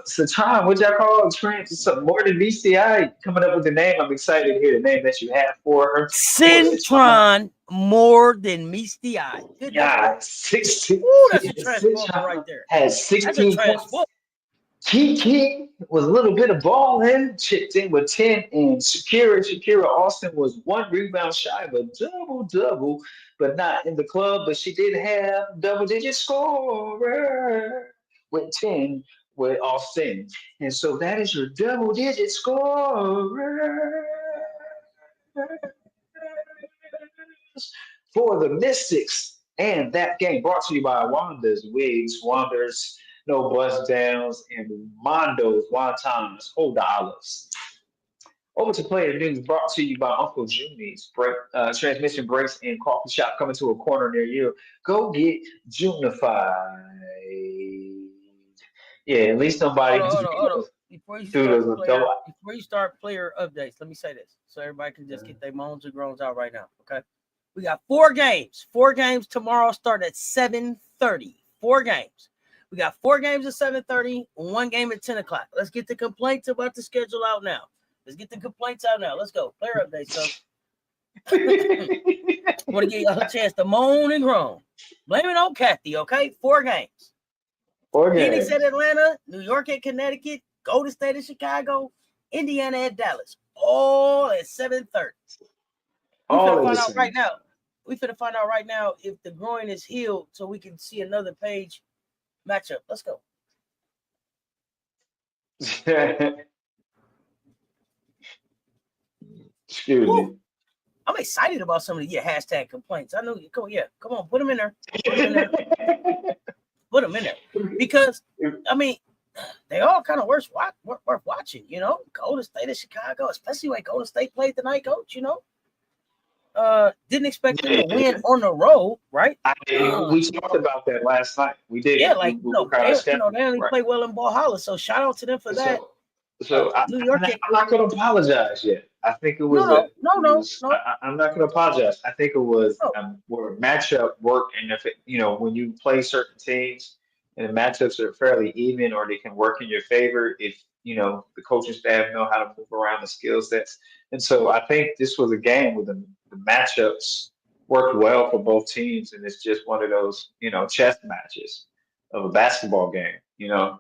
Citron, what y'all call experience? Something more than VCI. Coming up with the name, I'm excited to hear the name that you have for her. Citron more than meets the eye. Good 16. Ooh, that's a transformer right there. Has 16 points. Kiki was a little bit of ball in, chipped in with 10, and Shakira Austin was 1 rebound shy of a double, but not in the club, but she did have double-digit scorer with 10 with Austin. And so that is your double-digit scorer for the Mystics. And that game brought to you by Wanda's Wigs, Wonders, No Bust Downs, and Mondo's Wontons, Hold the Olives. Over to Player News, brought to you by Uncle Junie's transmission brakes and coffee shop coming to a corner near you. Go get Junified. Yeah, at least somebody. Hold on. Before you start player updates, let me say this so everybody can just get their moans and groans out right now. Okay, we got 4 games. 4 games tomorrow. Start at 7:30. 4 games. We got 4 games at 7:30. 1 game at 10 o'clock. Let's get the complaints about the schedule out now. Let's go. Player updates. So, I want to give y'all a chance to moan and groan. Blame it on Kathy. Okay, 4 games. Phoenix at Atlanta, New York at Connecticut, Golden State at Chicago, Indiana at Dallas, all at 7:30. We finna find out right now if the groin is healed so we can see another page matchup. Let's go. Excuse me. I'm excited about some of the hashtag complaints. I know you. Come on, put them in there. Put them in there because I mean they all kind of worth watching. You know, Golden State of Chicago, especially when Golden State played tonight, Coach. You know, didn't expect them to win on the road, right? We talked about that last night. We did. Yeah, they only play well in Valhalla, so shout out to them for that. So New York. I'm not going to apologize yet. I think it was no. I'm not going to apologize. I think it was where matchup work, and if when you play certain teams and the matchups are fairly even or they can work in your favor, if the coaching staff know how to move around the skill sets, and so I think this was a game where the matchups worked well for both teams, and it's just one of those, chess matches of a basketball game, and I'm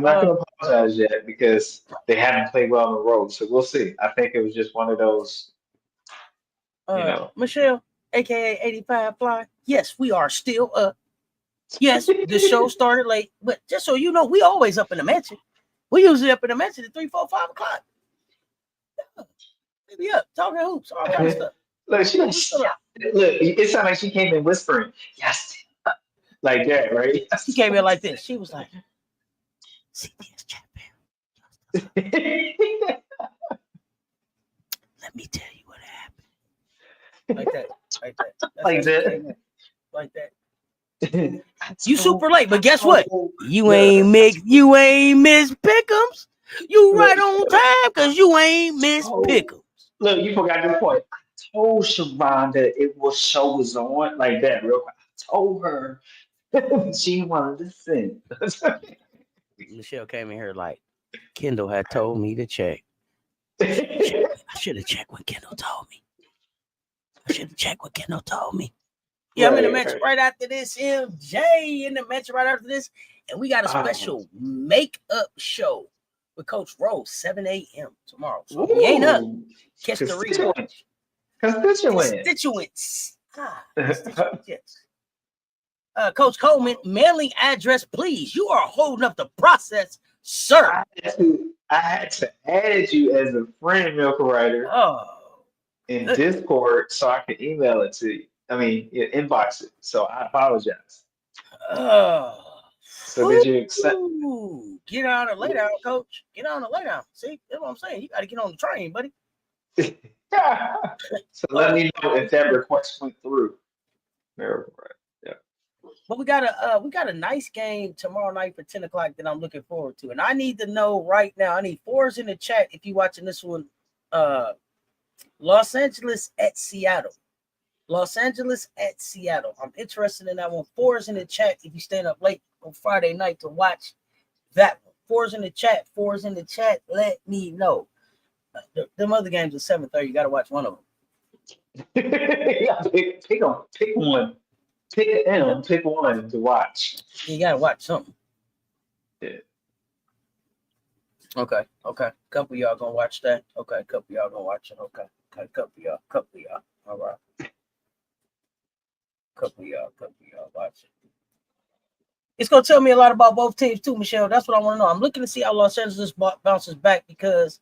not going to apologize yet because they haven't played well on the road, so we'll see. I think it was just one of those, Michelle, aka 85 Fly. Yes, we are still up. Yes, the show started late, but just so you know, we always up in the mansion. We usually up in the mansion at 3, 4, 5 o'clock. Yeah. Maybe up, talking hoops, all kind of stuff. Look, it sounded like she came in whispering, yes, like that, right? She came in like this. She was like, CBS chat. Let me tell you what happened. Like that. Like that. You super late, but guess what? You ain't missed Pick'ems. You right on time because you ain't missed Pick'ems. Look, you forgot this point. I told Sharonda show was on like that real quick. I told her she wanted to sing. Michelle came in here like, Kendall had told me to check. I should have checked what Kendall told me. Yeah, I'm in the match right after this. MJ in the match right after this. And we got a special makeup show with Coach Rose, 7 a.m. tomorrow. So if you ain't up, catch the replay. Constituents. Yes. Coach Coleman, mailing address, please. You are holding up the process, sir. I had to add you as a friend, Milk Writer, in Discord so I could email it to you. I mean, inbox it. So I apologize. So did you accept? Get on the lay down, Coach. Get on the lay down. See, that's what I'm saying. You got to get on the train, buddy. So let me know if that request went through. Yeah. But we got a nice game tomorrow night for 10 o'clock that I'm looking forward to. And I need to know right now. I need 4s in the chat if you're watching this one. Los Angeles at Seattle. I'm interested in that one. 4s in the chat if you staying up late on Friday night to watch that one. 4s in the chat. Let me know. Them other games at 7:30. You got to watch one of them. Yeah, pick one. Pick one to watch. You got to watch something. Yeah. Okay. Couple of y'all gonna watch that. Okay. Couple of y'all gonna watch it. Okay. Couple of y'all. All right. Couple of y'all watch it. It's gonna tell me a lot about both teams too, Michelle. That's what I want to know. I'm looking to see how Los Angeles bounces back because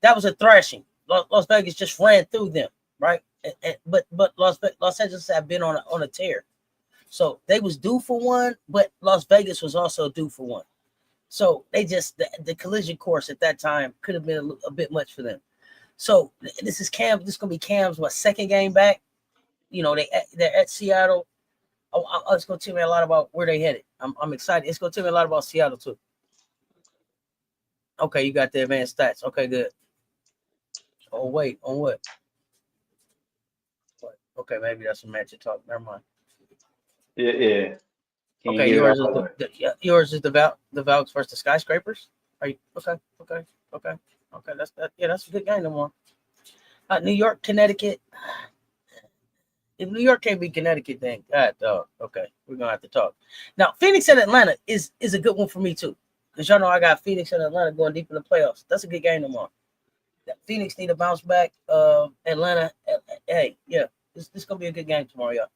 that was a thrashing. Las Vegas just ran through them, right? But Los Angeles have been on a tear, so they was due for one, but Las Vegas was also due for one. So they just the collision course at that time could have been a bit much for them. So this is Cam. This is gonna be Cam's second game back. They're at Seattle. It's gonna tell me a lot about where they headed. I'm excited. It's gonna tell me a lot about Seattle too. Okay, you got the advanced stats. Okay, good. Oh wait, on what? Okay, maybe that's a match talk. Never mind. Yeah. Okay, yours is the Valks versus the Skyscrapers. Are you okay? That's a good game tomorrow. New York, Connecticut. If New York can't beat Connecticut, then God, dog. Okay, we're gonna have to talk. Now, Phoenix and Atlanta is a good one for me too, because y'all know I got Phoenix and Atlanta going deep in the playoffs. That's a good game tomorrow. Phoenix need to bounce back. Atlanta, hey, yeah, this is gonna be a good game tomorrow, y'all.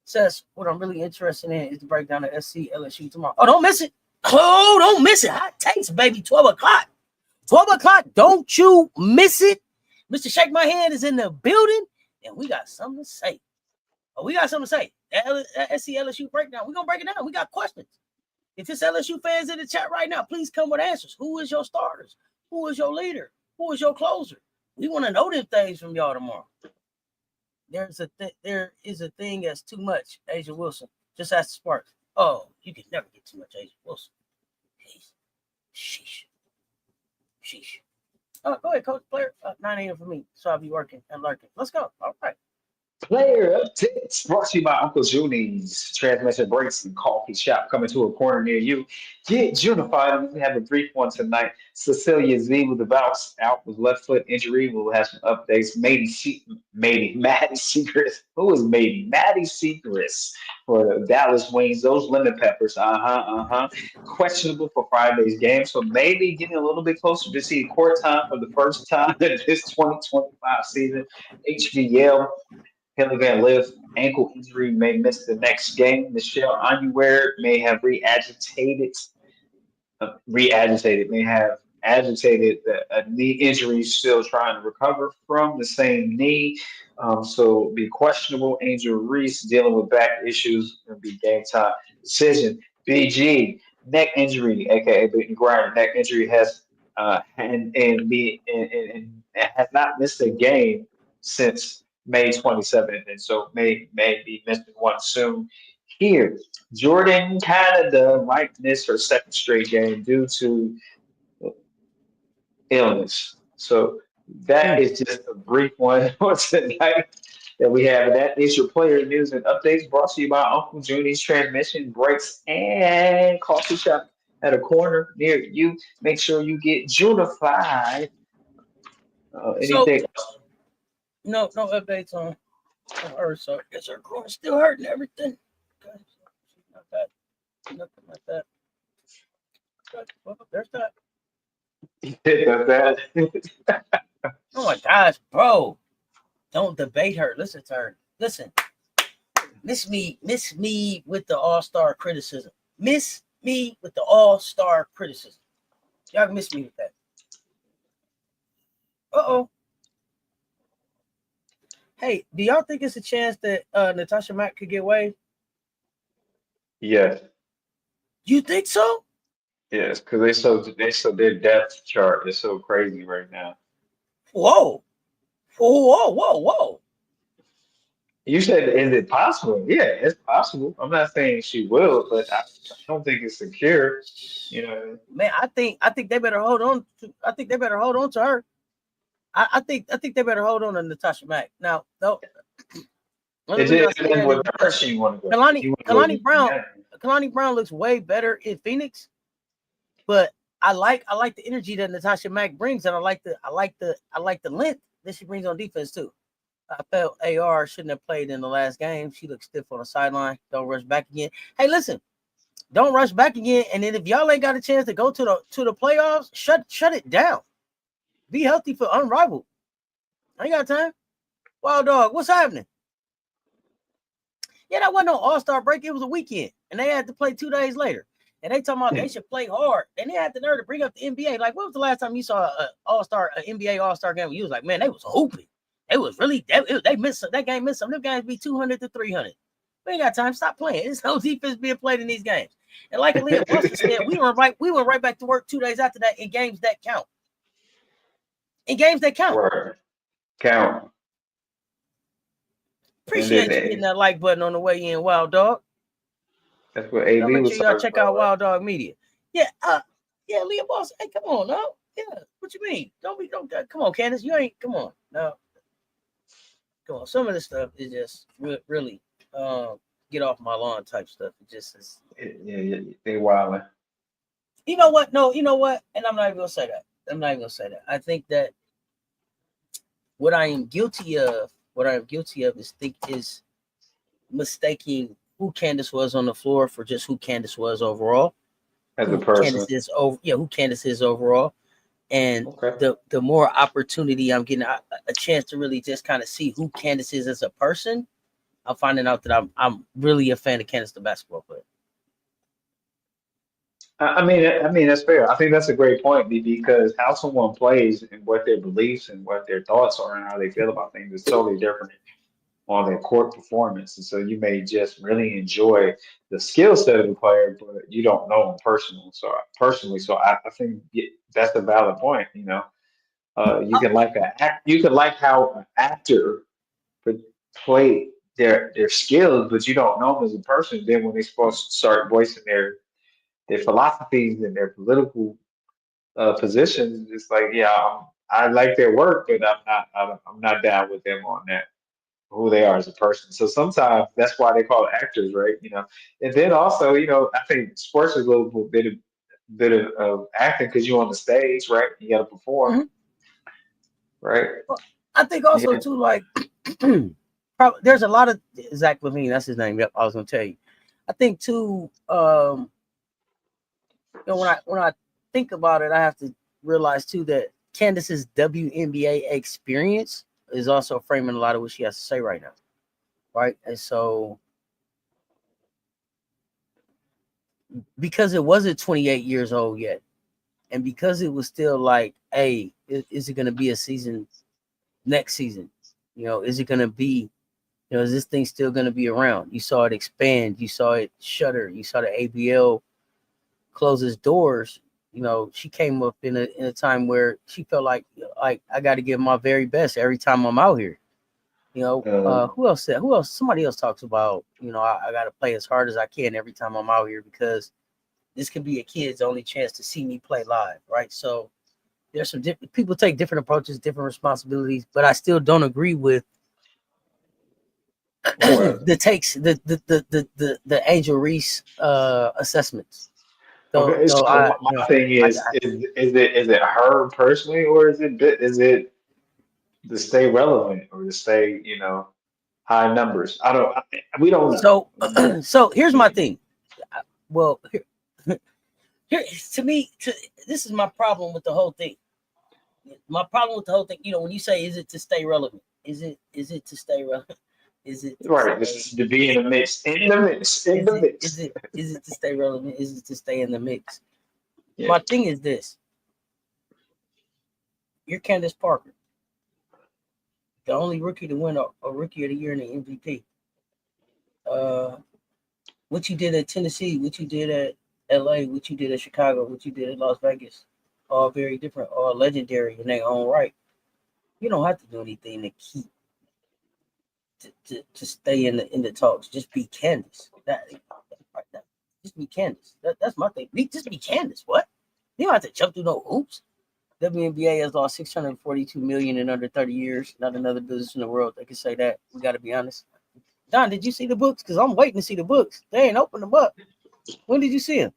Says what I'm really interested in is to break down the SC LSU tomorrow. Oh, don't miss it. Hot takes, baby. 12 o'clock. Don't you miss it. Mr. Shake My Hand is in the building, and we got something to say. That SC LSU breakdown. We're gonna break it down. We got questions. If it's LSU fans in the chat right now, please come with answers. Who is your starters? Who is your leader? Who is your closer? We want to know them things from y'all tomorrow. There is a thing that's too much, Asia Wilson. Just ask the Sparks. Oh, you can never get too much Asia Wilson. Sheesh. Oh, go ahead, Coach Blair. 9 a.m. for me. So I'll be working and lurking. Let's go. All right. Player updates brought to you by Uncle Junie's Transmission Breaks and Coffee Shop coming to a corner near you. Get unified. We have a brief one tonight. Cecilia Z with the bounce out with left foot injury. We'll have some updates. Maddie Secrets. Who is Maddie Secrets for the Dallas Wings. Those lemon peppers. Questionable for Friday's game. So maybe getting a little bit closer to see court time for the first time in this 2025 season. HVL. Henry Van Lift, ankle injury, may miss the next game. Michelle Anuer may have may have agitated a knee injury, still trying to recover from the same knee. So be questionable. Angel Reese dealing with back issues, going to be game time decision. BG, neck injury, aka Brittany Griner, neck injury has and has not missed a game since May 27th, and so may be missing one soon. Here, Jordan Canada might miss her second straight game due to illness. So that is just a brief one for tonight that we have. And that is your player news and updates brought to you by Uncle Junie's Transmission Breaks and Coffee Shop at a corner near you. Make sure you get Junified. Anything else? No updates on her. So is her groin still hurting? Everything? Okay, so not that. Nothing like that. Well, there's that. Oh my gosh, bro! Don't debate her. Listen to her. Listen. Miss me with the all-star criticism. Miss me with the all-star criticism. Y'all can miss me with that. Hey, do y'all think it's a chance that Natasha Mack could get waived? Yes. You think so? Yes, because their depth chart is so crazy right now. Whoa. You said, is it possible? Yeah, it's possible. I'm not saying she will, but I don't think it's secure. You know, man, I think they better hold on. I think they better hold on to her. I think they better hold on to Natasha Mack. Now, though, Kalani Brown looks way better in Phoenix, but I like the energy that Natasha Mack brings, and I like the length that she brings on defense too. I felt AR shouldn't have played in the last game. She looked stiff on the sideline. Don't rush back again. Hey, listen, don't rush back again. And then if y'all ain't got a chance to go to the playoffs, shut it down. Be healthy for Unrivaled. I ain't got time. Wild Dog, what's happening? Yeah, that wasn't no All-Star break. It was a weekend, and they had to play 2 days later. And they talking about they should play hard. And they had the nerve to bring up the NBA. Like, when was the last time you saw an NBA All-Star game? You was like, man, they was hooping. It was really they missed that game. Missed some. Them games be 200 to 300. We ain't got time. Stop playing. There's no defense being played in these games. And like Aaliyah Boston said, we went right back to work 2 days after that in games that count. Word. Count. Appreciate you hitting that like button on the way in, Wild Dog. That's what AB make was. Sure y'all check out Wild Dog Media. Yeah, Leah Boss. Hey, come on, no. Yeah, what you mean? Don't come on, Candace. You ain't. Come on, no. Come on. Some of this stuff is just really get off my lawn type stuff. It just is. Yeah, they wilding. You know what? No, you know what? And I'm not even gonna say that. I think that what I am guilty of is mistaking who Candace was on the floor for just who Candace was overall. As a person. Who Candace is overall. And the more opportunity I'm getting a chance to really just kind of see who Candace is as a person, I'm finding out that I'm really a fan of Candace, the basketball player. I mean that's fair. I think that's a great point, because how someone plays and what their beliefs and what their thoughts are and how they feel about things is totally different on their court performance. And so you may just really enjoy the skill set of the player, but you don't know them personally. So I think that's a valid point. You know, you can like how an actor could play their skills, but you don't know them as a person. Then when they're supposed to start voicing their philosophies and their political positions, it's like, I like their work, but I'm not down with them on that. who they are as a person. So sometimes that's why they call it actors, right? And then also, I think sports is a little bit of acting because you're on the stage, right? You got to perform, Mhm. right? Well, I think also Yeah. too, like, probably there's a lot of Zach Levine. That's his name. Yep, I was gonna tell you. I think too. When I think about it, I have to realize too that Candace's WNBA experience is also framing a lot of what she has to say right now, right? And so, because it wasn't 28 years old yet, and because it was still like, hey, is it going to be a season next season? Is it going to be, is this thing still going to be around? You saw it expand, you saw it shutter, you saw the ABL close its doors. She came up in a time where she felt like I got to give my very best every time I'm out here. Who else said? Who else? Somebody else talks about. I got to play as hard as I can every time I'm out here because this could be a kid's only chance to see me play live, right? So there's some different people take different approaches, different responsibilities, but I still don't agree with the takes the Angel Reese assessments. Okay, Though so my thing is it her personally, or is it to stay relevant or to stay, high numbers? We don't know. so here's my thing. Well, here to me, this is my problem with the whole thing. My problem with the whole thing, when you say, is it to stay relevant? Is it to stay relevant? Is it to Right, this stay? is to be in the mix, in the mix, in Is the it is mix. it is it to stay relevant? Is it to stay in the mix? Yeah. My thing is this: you're Candace Parker, the only rookie to win a Rookie of the Year in the MVP. What you did at Tennessee, what you did at LA, what you did at Chicago, what you did at Las Vegas, all very different, all legendary in their own right. You don't have to do anything to keep to stay in the talks. Just be Candace. Just be Candace. That's my thing. Just be Candace. What? You don't have to jump through no hoops. WNBA has lost $642 million in under 30 years. Not another business in the world that can say that. We got to be honest. Don, did you see the books? Because I'm waiting to see the books. They ain't opened them up. When did you see them?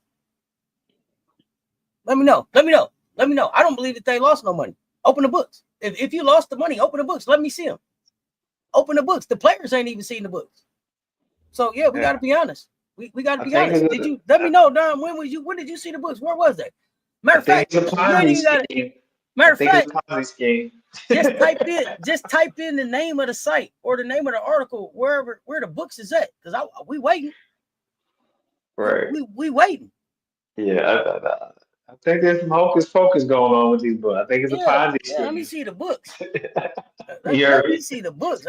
Let me know. I don't believe that they lost no money. Open the books. If you lost the money, open the books. Let me see them. Open the books. The players ain't even seen the books. So yeah, we got to be honest. We got to be honest. Did you let me know, Don? When did you see the books? Where was they? Matter of fact, it's a Ponzi scheme. Matter of fact, it's a Ponzi scheme. just type in the name of the site or the name of the article where the books is at, because we waiting. Right. We waiting. Yeah, I think there's some hocus pocus going on with these books. I think it's a Ponzi scheme. Let me see the books. let me see the books.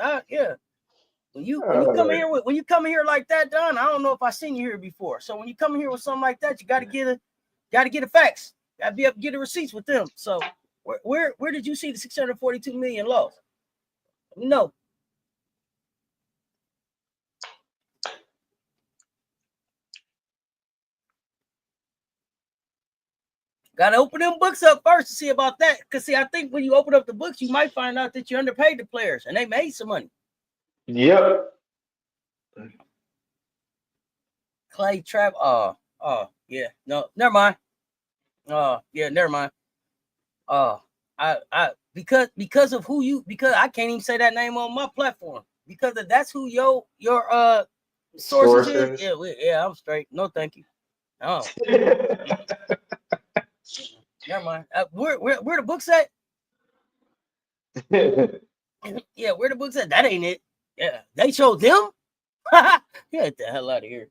When you come here like that, Don, I don't know if I seen you here before. So when you come here with something like that, you got to get the facts. Got to be able to get the receipts with them. So where did you see the 642 million loss? No. Got to open them books up first to see about that. Because, see, I think when you open up the books, you might find out that you underpaid the players and they made some money. Yep. Clay Trap. Yeah. No, never mind. Yeah, never mind. Because of who you, because I can't even say that name on my platform. Because that's who your sources is. Yeah, I'm straight. No, thank you. Oh. Never mind. Where the books at? Yeah, where the books at? That ain't it. Yeah, they showed them. Get the hell out of here,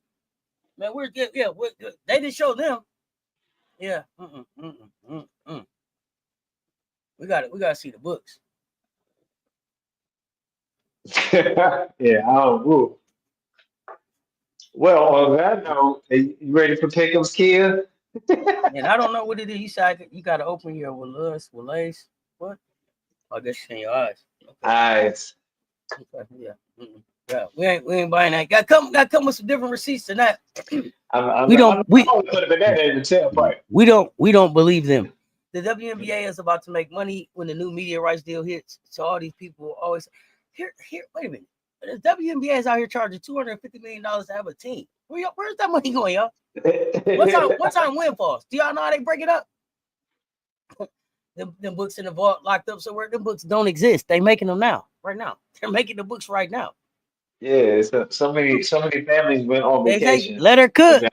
man. They didn't show them. Yeah. We gotta see the books. Yeah. Oh. Well, on that note, are you ready for Pick'em's, Kia? And I don't know what it is. You said you gotta open your Wallace. What? I guess you in your eyes. Okay. Eyes. Okay. Yeah. Yeah. We ain't buying that. Got come with some different receipts than that. We don't believe them. The WNBA is about to make money when the new media rights deal hits. So all these people always here. Wait a minute. The WNBA is out here charging $250 million to have a team. Where's that money going, y'all? What time win falls? Do y'all know how they break it up? them books in the vault locked up somewhere. Them books don't exist. They making them now, right now. They're making the books right now. Yeah, so many families went on vacation. Let her cook.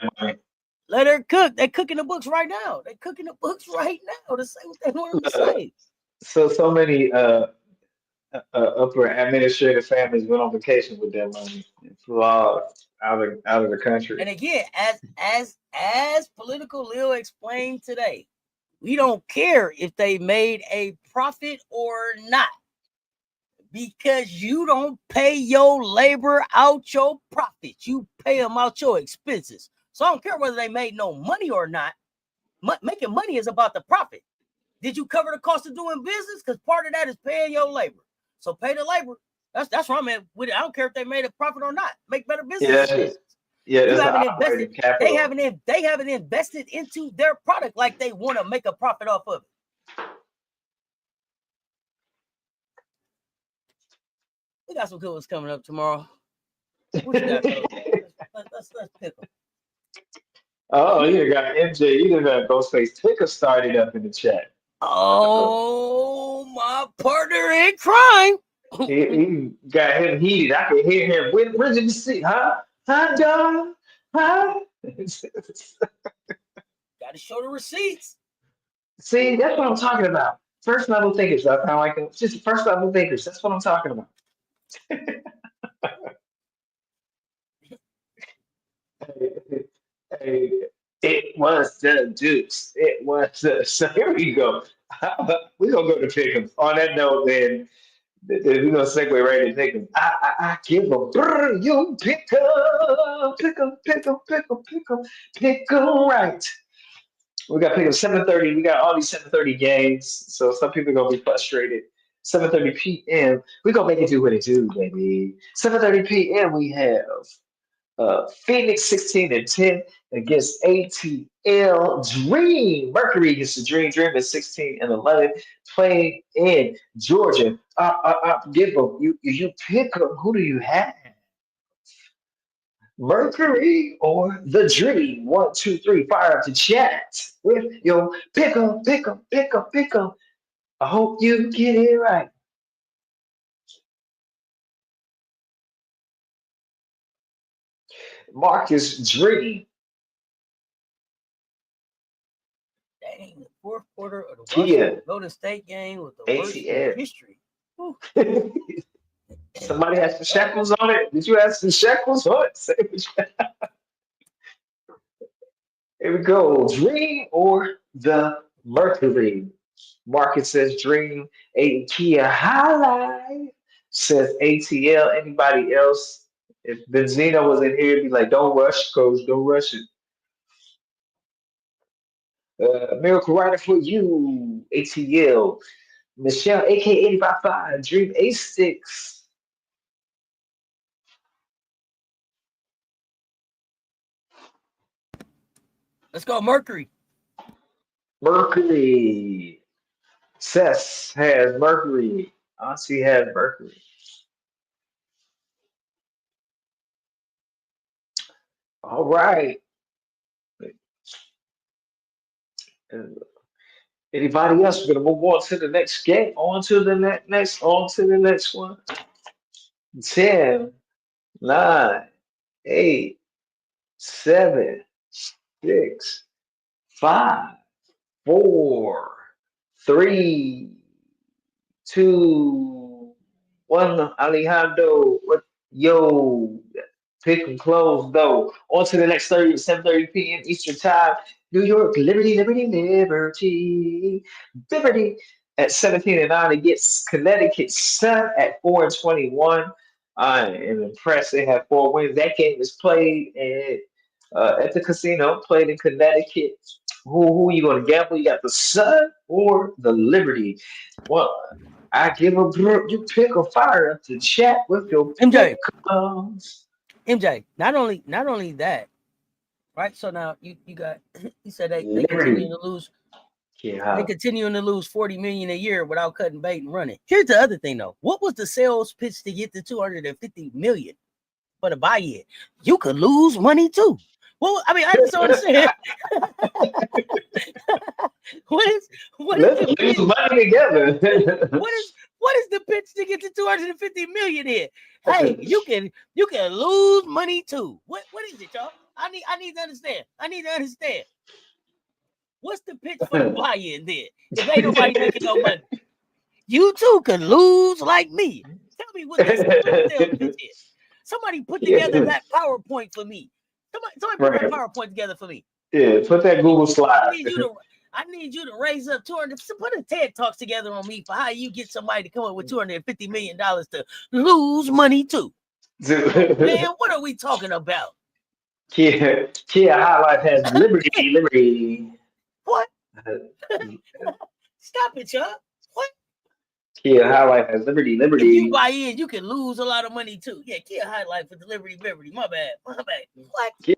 Let her cook. They're cooking the books right now. They're cooking the books right now to say what they want to say. So many upper administrative families went on vacation with their money and flew out of the country. And again, as Political Lil explained today, we don't care if they made a profit or not, because you don't pay your labor out your profits. You pay them out your expenses. So I don't care whether they made no money or not. Making money is about the profit. Did you cover the cost of doing business? Because part of that is paying your labor. So pay the labor. That's where I'm at with it. I don't care if they made a profit or not. Make better business. Yeah, you haven't invested. They haven't invested into their product like they want to make a profit off of it. We got some good ones coming up tomorrow. What you got? Let's pick them. Oh, you got MJ. You done got Ghostface Picker started up in the chat. Oh, my partner in crime. He got him heated. I can hear him. Where did you see? Huh, John? Huh? Got to show the receipts. See, that's what I'm talking about. First level thinkers. I kind of like them. Just first level thinkers. That's what I'm talking about. Hey, it was the Dukes. It was the. So here we go. We're gonna go to Pick'em. On that note, then we're gonna segue right into Pick'em. I give a brr, you pick 'em right. We got Pick'em 7:30. We got all these 7:30 games, so some people are gonna be frustrated. 7:30 p.m. We're gonna make it do what it do, baby. 7:30 p.m. we have Phoenix 16-10 against ATL Dream. Mercury against the Dream. Dream is 16-11, playing in Georgia. Give them. You pick them. Who do you have? Mercury or the Dream? 1, 2, 3. Fire up the chat with your pick 'em. I hope you get it right. Marcus Dream. Dang, the fourth quarter of the Golden State game with the worst in history. Somebody has some shekels on it. Did you have some shekels on it? Here we go. Dream or the Mercury? Marcus says Dream. Kia highlight says ATL. Anybody else? If Benzino was in here, he'd be like, "Don't rush, coach. Don't rush it." Miracle Rider for you, ATL. Michelle, aka 855, Dream A6. Let's go, Mercury. Mercury. Sess has Mercury. Auntie has Mercury. All right. Anybody else? We're gonna move on to the next game. On to the next one. 10, 9, 8, 7, 6, 5, 4, 3, 2, 1. Alejandro, what? Yo, pick and close though. On to the next 7:30 p.m. Eastern Time. New York, Liberty at 17-9 against Connecticut Sun at 4-21. I am impressed. They have 4 wins. That game is played at the casino, played in Connecticut. Who you going to gamble? You got the Sun or the Liberty? Well, I give a you pick a fire up to chat with your MJ. MJ, not only that, right? So now you got you said they continue to lose. They continuing to lose $40 million a year without cutting bait and running. Here's the other thing, though. What was the sales pitch to get to $250 million for the buy-in? You could lose money too. Well, I mean, I just don't understand. Let's lose money together. what is the pitch to get to $250 million here? Hey, you can lose money too. What is it, y'all? I need to understand. What's the pitch for the buy-in there? If ain't nobody making no money, you too can lose like me. Tell me what the sales pitch is. Somebody put together that PowerPoint for me. Somebody put that PowerPoint together for me. Yeah, put that Google slide. I need you to raise up 200. Put a TED Talks together on me for how you get somebody to come up with $250 million to lose money too. Man, what are we talking about? Kia High Life has liberty. What? Stop it, y'all. What? Kia High Life has liberty. If you buy in, you can lose a lot of money too. Yeah, Kia High Life with the liberty. My bad. What? Kia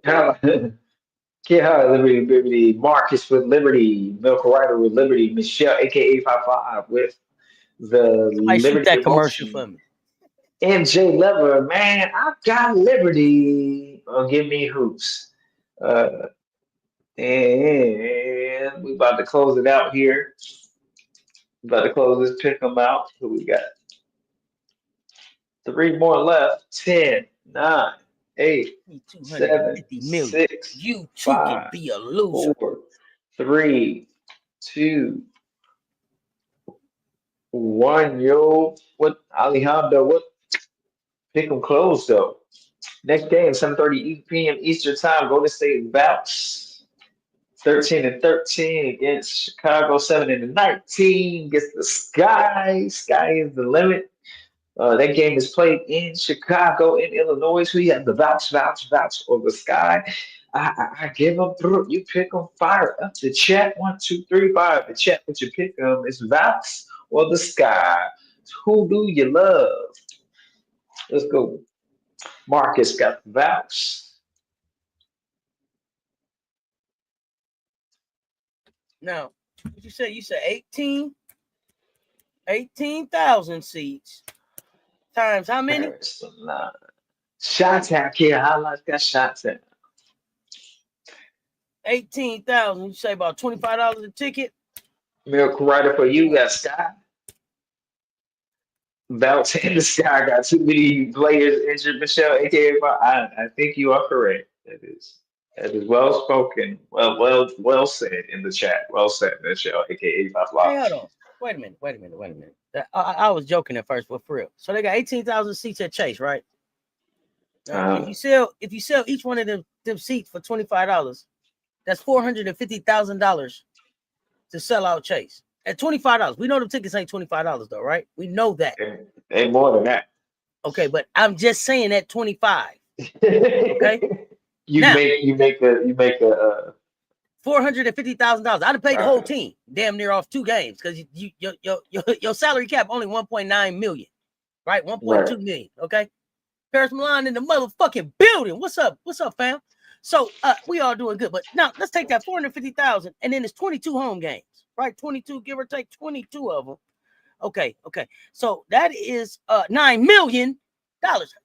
High liberty. Marcus with liberty. Milk Rider with liberty. Michelle, aka 55 with the liberty. Shoot that commercial for me. MJ Lever, man, I got liberty. Give me hoops. And we about to close it out here. About to close this pick 'em out. Who we got? 3 more left. 10, 9, 8, 7, 6, you 5, can be a loser. 4, 3, 2, 1. Yo, what Alejandro? What? Pick 'em closed though. Next game, 7:30 p.m. Eastern Time. Golden State bouts 13-13 against Chicago. 7-19 against the Sky. Sky is the limit. That game is played in Chicago, in Illinois. We have the vouch of the Sky. I give them through. You pick them. Fire up the chat. 1, 2, 3, 5. The chat. What you pick them is vouch or the Sky. Who do you love? Let's go. Marcus got the vouch. Now, what you say? You said 18,000 seats times how many? Shots out here. Highlights got shots at 18,000. You say about $25 a ticket. Miracle Rider for you got Sky. Bounce in the Sky got too many players injured. Michelle, aka I think you are correct. That is well spoken. Well said in the chat. Well said, Michelle, aka 85 Live. Hey, hold on. Wait a minute. I was joking at first, but for real. So they got 18,000 seats at Chase, right? If you sell each one of them seats for $25, that's $450,000 to sell out Chase. At $25, we know the tickets ain't $25 though, right? We know that. They more than that. Okay, but I'm just saying at 25. Okay. You make a $450,000. I'd have paid the whole team damn near off 2 games because your salary cap only 1.9 million, right? 1.2 million. Okay. Paris Milan in the motherfucking building. What's up? Fam? So we all doing good, but now let's take that 450,000 and then it's 22 home games, right? 22, give or take 22 of them. Okay. So that is $9 million.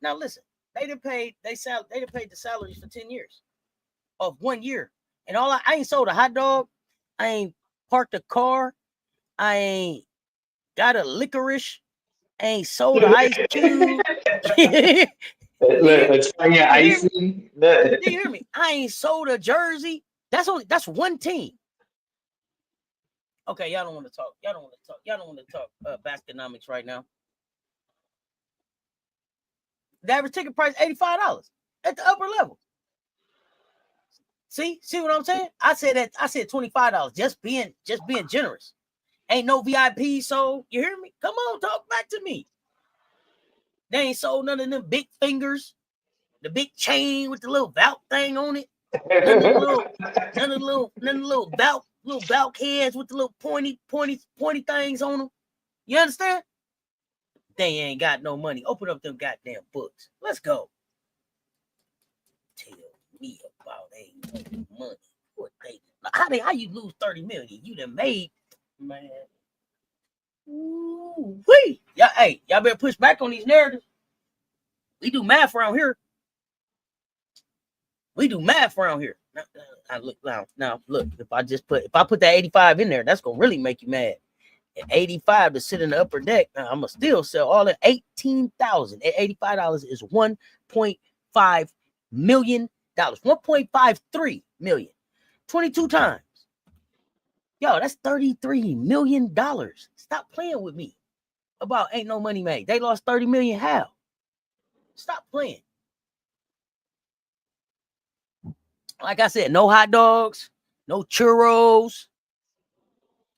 Now listen, they paid the salaries for 10 years of 1 year, and I ain't sold a hot dog, I ain't parked a car, I ain't got a licorice, I ain't sold an ice cube. Do you hear me? I ain't sold a jersey. That's one team. Okay, y'all don't want to talk. Y'all don't want to talk Baskenomics right now. The average ticket price $85 at the upper level. See what I'm saying? I said $25. Just being generous. Ain't no VIP sold. You hear me? Come on, talk back to me. They ain't sold none of them big fingers, the big chain with the little Valk thing on it. None of the little Valk heads with the little pointy things on them. You understand? They ain't got no money. Open up them goddamn books. Let's go. Tell me about ain't no money. What they How you lose 30 million? You done made, man. Ooh-wee. Yeah, hey, y'all better push back on these narratives. We do math around here. Now, look now. Look, if I put that 85 in there, that's gonna really make you mad. At 85 to sit in the upper deck, now I'm gonna still sell all at 18,000. At $85 is 1.5 million dollars, 1.53 million, 22 times. Yo, that's $33 million. Stop playing with me about ain't no money made. They lost 30 million. How? Stop playing. Like I said, no hot dogs, no churros,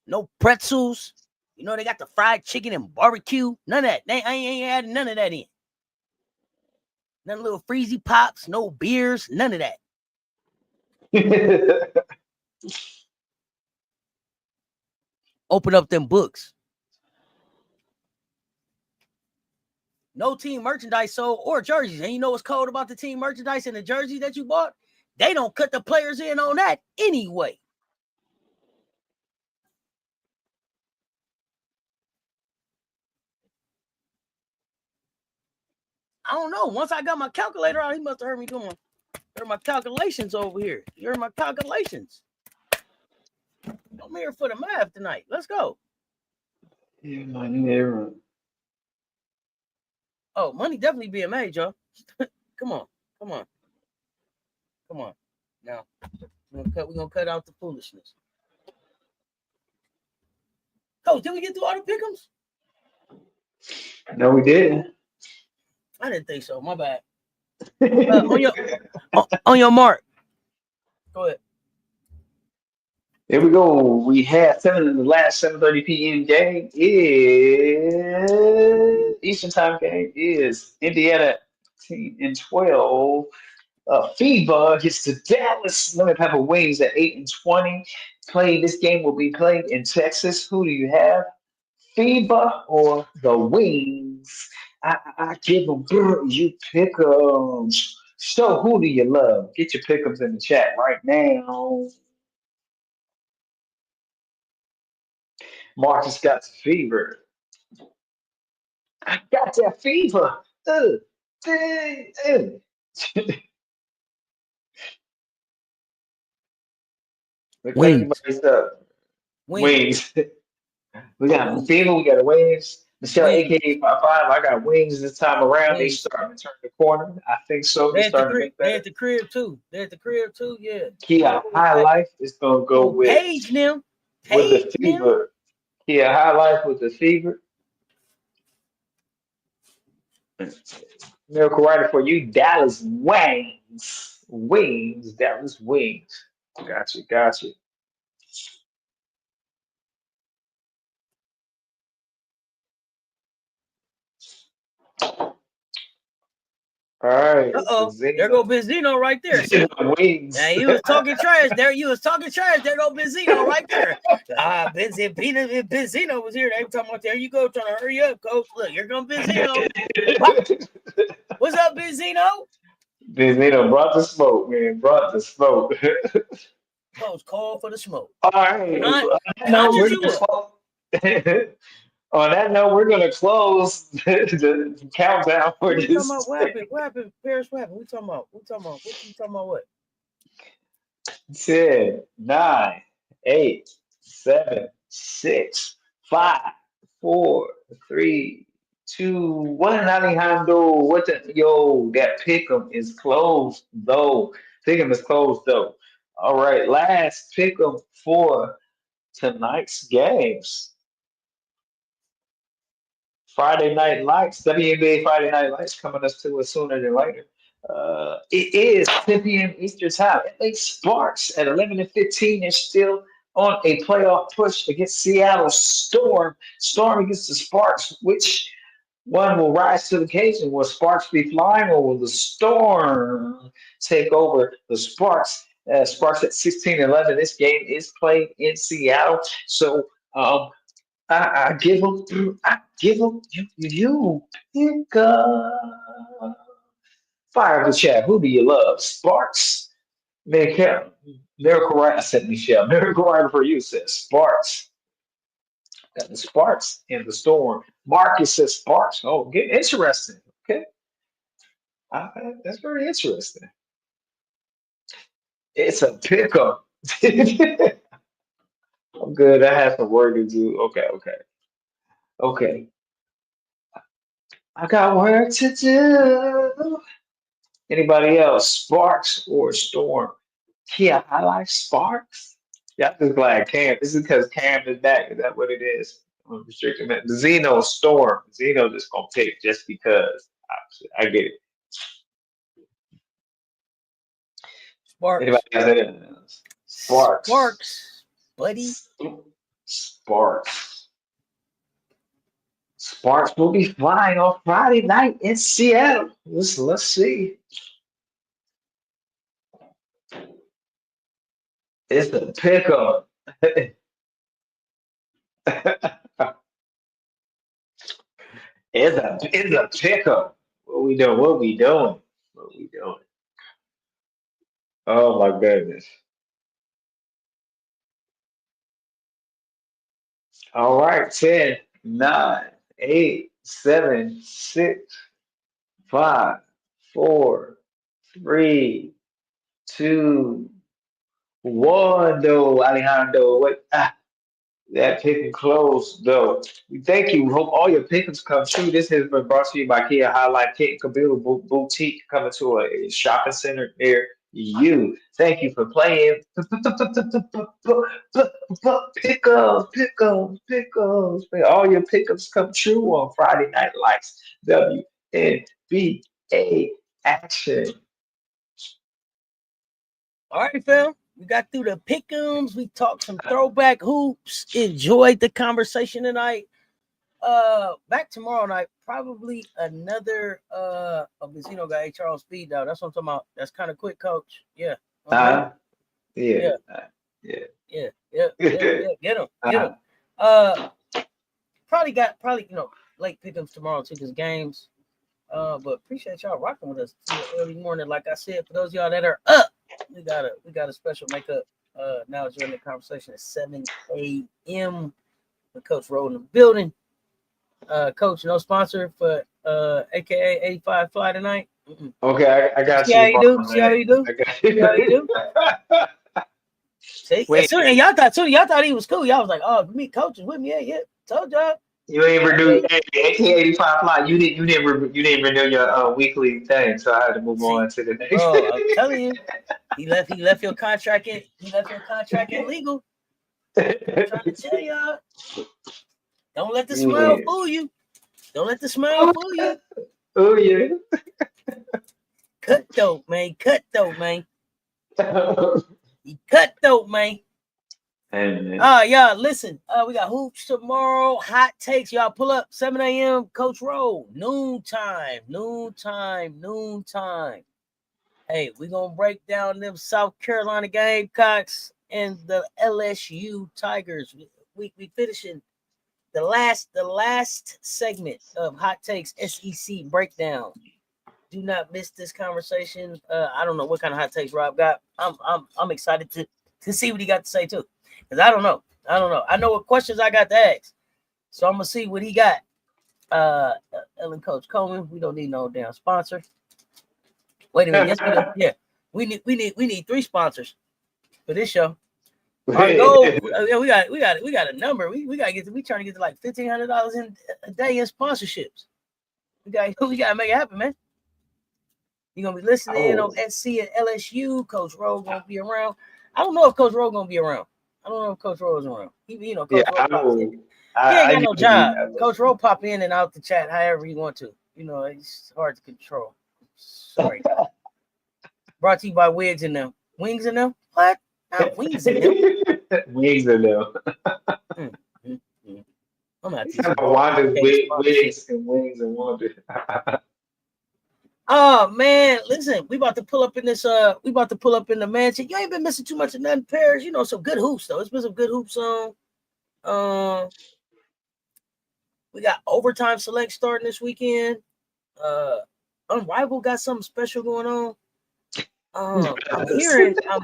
no pretzels. You know, they got the fried chicken and barbecue. None of that. I ain't adding none of that in. None of little freezy pops, no beers, none of that. Open up them books. No team merchandise sold or jerseys. And you know what's cold about the team merchandise and the jersey that you bought? They don't cut the players in on that anyway. I don't know. Once I got my calculator out, he must have heard me doing my calculations over here. You heard my calculations. I'm here for the math tonight. Let's go. Yeah, money. Oh, money definitely being made, y'all. Come on. Now, we're gonna cut out the foolishness. Coach, did we get through all the pick'ems? No, we didn't. I didn't think so. My bad. On your mark. Go ahead. Here we go. We have the last 7:30 p.m. game is Eastern Time game is Indiana 10-12. FIBA gets to Dallas Lemon Pepper Wings at 8-20. This game will be played in Texas. Who do you have? FIBA or the Wings? I give them, you pick them. So who do you love? Get your pick'ems in the chat right now. Marcus got the fever. I got that fever. Wings. Wings. We got the fever. We got the wings. Michelle, aka 55. I got wings this time around. They starting to turn the corner. I think so. They're starting to make better. They're at the crib too. Yeah. Kia High Life is gonna go with Paige them. With the fever. Kia High Life with the fever. Miracle Rider for you, Dallas Wings. Dallas Wings. Gotcha. All right. There go Benzino right there. Wings. Now you was talking trash there. There go Benzino right there. Benzino was here. They were talking about, there you go, trying to hurry up, coach. Look, here comes Benzino. What's up, Benzino? Benzino brought the smoke, man. Coach, call for the smoke. All right. On that note, we're going to close the countdown for this. What happened? Paris, what happened? We talking about what? 10, 9, 8, 7, 6, 5, 4, 3, 2, 1. Alejandro, that pick'em is closed, though. All right, last pick'em for tonight's games. Friday Night Lights, WNBA Friday Night Lights coming us to us sooner than later. It is 10 p.m. Eastern Time. LA Sparks at 11-15 is still on a playoff push against Seattle Storm. Storm against the Sparks. Which one will rise to the occasion? Will Sparks be flying, or will the Storm take over the Sparks? Sparks at 16-11. This game is played in Seattle. So I give them. You pick up. Fire the chat. Who do you love? Sparks, Miracle Rider. I said Michelle. Miracle Rider for you says Sparks. Got the Sparks in the storm. Marcus says Sparks. Oh, get interesting. Okay. That's very interesting. It's a pickup. I'm good. I have some work to do. Okay. I got work to do. Anybody else? Sparks or Storm? Kia, I like Sparks. Yeah, I'm just glad Cam. This is because Cam is back. Is that what it is? I'm restricting that. The Zeno Storm. Zeno just gonna pick just because. I get it. Sparks. Anybody got that? Sparks. Sparks, buddy. Sparks. Sparks will be flying on Friday night in Seattle. Let's see. It's a pickup. It's a pickup. What we doing? What we doing? What we doing? Oh my goodness. All right, 10, 9, 8, 7, 6, 5, 4, 3, 2, 1. Though Alejandro, what? That pick and close, though. We thank you. We hope all your pickings come true. This has been brought to you by Kia Highlight Kit and Caboodle Boutique, coming to a shopping center near you. Thank you for playing. Pickles. May all your pickups come true on Friday Night Lights. WNBA action. All right, fam. We got through the pick'ems. We talked some throwback hoops. Enjoyed the conversation tonight. Back tomorrow night, probably another of the Zeno guy, HR on speed dial. That's what I'm talking about. That's kind of quick, coach. Yeah. Yeah. Get him. Probably late pick'ems tomorrow too, because games. But appreciate y'all rocking with us early morning. Like I said, for those of y'all that are up, we got a special makeup now during the conversation at 7 a.m. with Coach Rowe in the building. Coach, no sponsor for aka 85 Fly tonight. Okay, I got you. See how you do? See, wait. Y'all thought he was cool. Y'all was like, oh, me coaches with me. Yeah. Told y'all. You ain't renew 85 Fly. You didn't renew your weekly thing, so I had to move on to the next. Oh, I'm telling you, he left your contract in. He left your contract illegal. I'm trying to tell y'all. Don't let the smile fool you. Don't let the smile fool you. Oh yeah. Cutthroat, man. He cutthroat, man. Y'all, listen. We got hoops tomorrow. Hot takes. Y'all pull up 7 a.m. Coach Rowe. Noontime. Hey, we're gonna break down them South Carolina Gamecocks and the LSU Tigers. We finishing the last segment of Hot Takes SEC breakdown. Do not miss this conversation. I don't know what kind of hot takes Rob got. I'm excited to see what he got to say too. Because I don't know. I know what questions I got to ask. So I'm gonna see what he got. Ellen Coach Coleman. We don't need no damn sponsor. Wait a minute. Yes, we do. Yeah. We need 3 sponsors for this show. Our goal, we got a number. We trying to get to like $1,500 in a day in sponsorships. We gotta make it happen, man. You're gonna be listening on SC at LSU. Coach Rowe gonna be around. I don't know if Coach Rowe gonna be around. I don't know if Coach Rowe is around. Coach Rowe pops in. He ain't got no job. Coach Rowe pop in and out the chat however you want to. It's hard to control. Sorry. Brought to you by Wigs and them. Wings and them? What? Not wings and them. Wings and them. I'm not wigs and wings and wonder. Oh man, listen, we about to pull up in the mansion. You ain't been missing too much of nothing, Paris. Some good hoops though. It's been some good hoops on. We got overtime select starting this weekend. Unrivaled got something special going on. I'm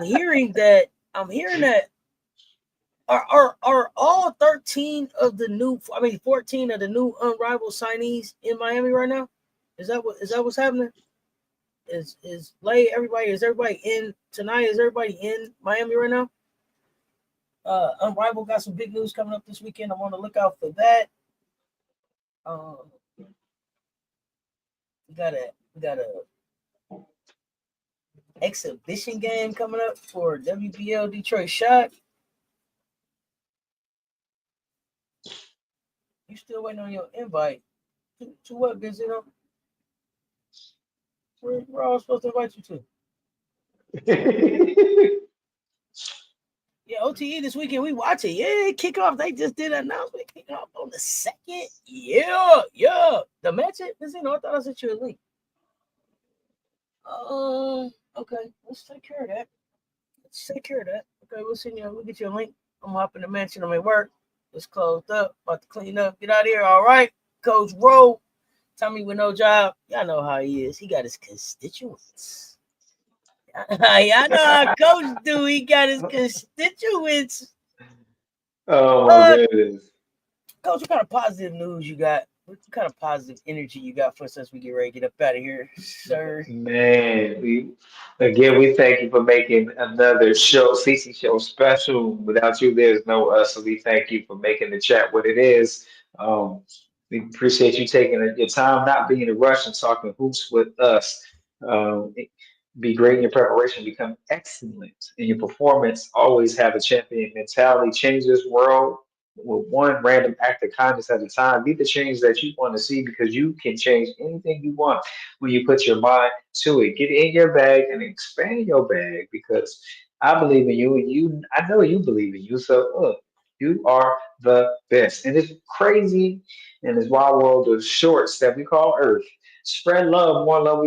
hearing that I'm hearing that are all 13 of the new, 14 of the new unrivaled signees in Miami right now? Is that what's happening? Is everybody in tonight? Is everybody in Miami right now? Unrivaled got some big news coming up this weekend. I'm on the lookout for that. We got a exhibition game coming up for WBL Detroit Shock. You still waiting on your invite? To what, Benzino? Where I was supposed to invite you to? Yeah, OTE this weekend. We watch it. Yeah, kickoff. They just did an announcement. Kickoff on the 2nd. Yeah. The match it. Benzino, I thought I sent you a link. Okay. Let's take care of that. Okay, we'll get you a link. I'm hopping the mansion. I'm at work. It's closed up. About to clean up. Get out of here. All right. Coach Rowe. Tommy with no job. Y'all know how he is. He got his constituents. Y'all know how Coach do. He got his constituents. Oh my goodness. Coach, what kind of positive news you got? What kind of positive energy you got for us as we get ready to get up out of here, sir? Man, we thank you for making another CC show special. Without you, there's no us. So we thank you for making the chat what it is. We appreciate you taking your time, not being in a rush, and talking hoops with us. Be great in your preparation, become excellent in your performance. Always have a champion mentality. Change this world with one random act of kindness at a time. Be the change that you want to see, because you can change anything you want when you put your mind to it. Get in your bag and expand your bag, because I believe in you. I know you believe in you. So look, you are the best. And it's crazy in this wild world of shorts that we call Earth. Spread love, more love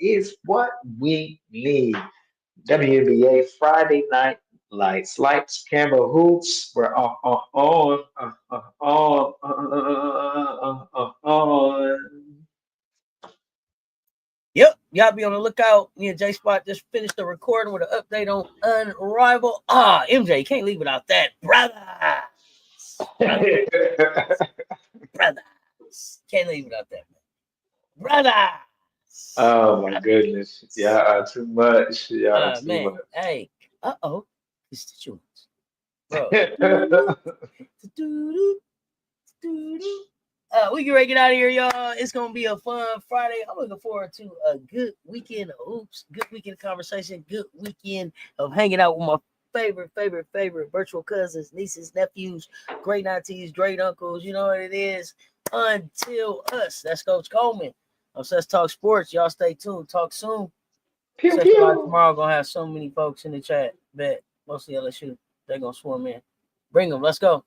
is what we need. WNBA Friday night lights, camera, hoops. We're on. Yep, y'all be on the lookout. Me and J Spot just finished the recording with an update on Unrivaled. MJ, can't leave without that, brother. Can't leave without that, brother. Oh my goodness. Yeah, too much. Yeah, too man. much. Hey, constituents. Bro. We get ready to get out of here, y'all. It's gonna be a fun Friday. I'm looking forward to a good weekend of hoops, good weekend of conversation, good weekend of hanging out with my favorite virtual cousins, nieces, nephews, great aunties, great uncles. You know what it is. Until us, that's Coach Coleman. Let's talk sports. Y'all stay tuned. Talk soon. Pew, pew. Tomorrow gonna have so many folks in the chat. Bet mostly LSU. They're gonna swarm in. Bring them. Let's go.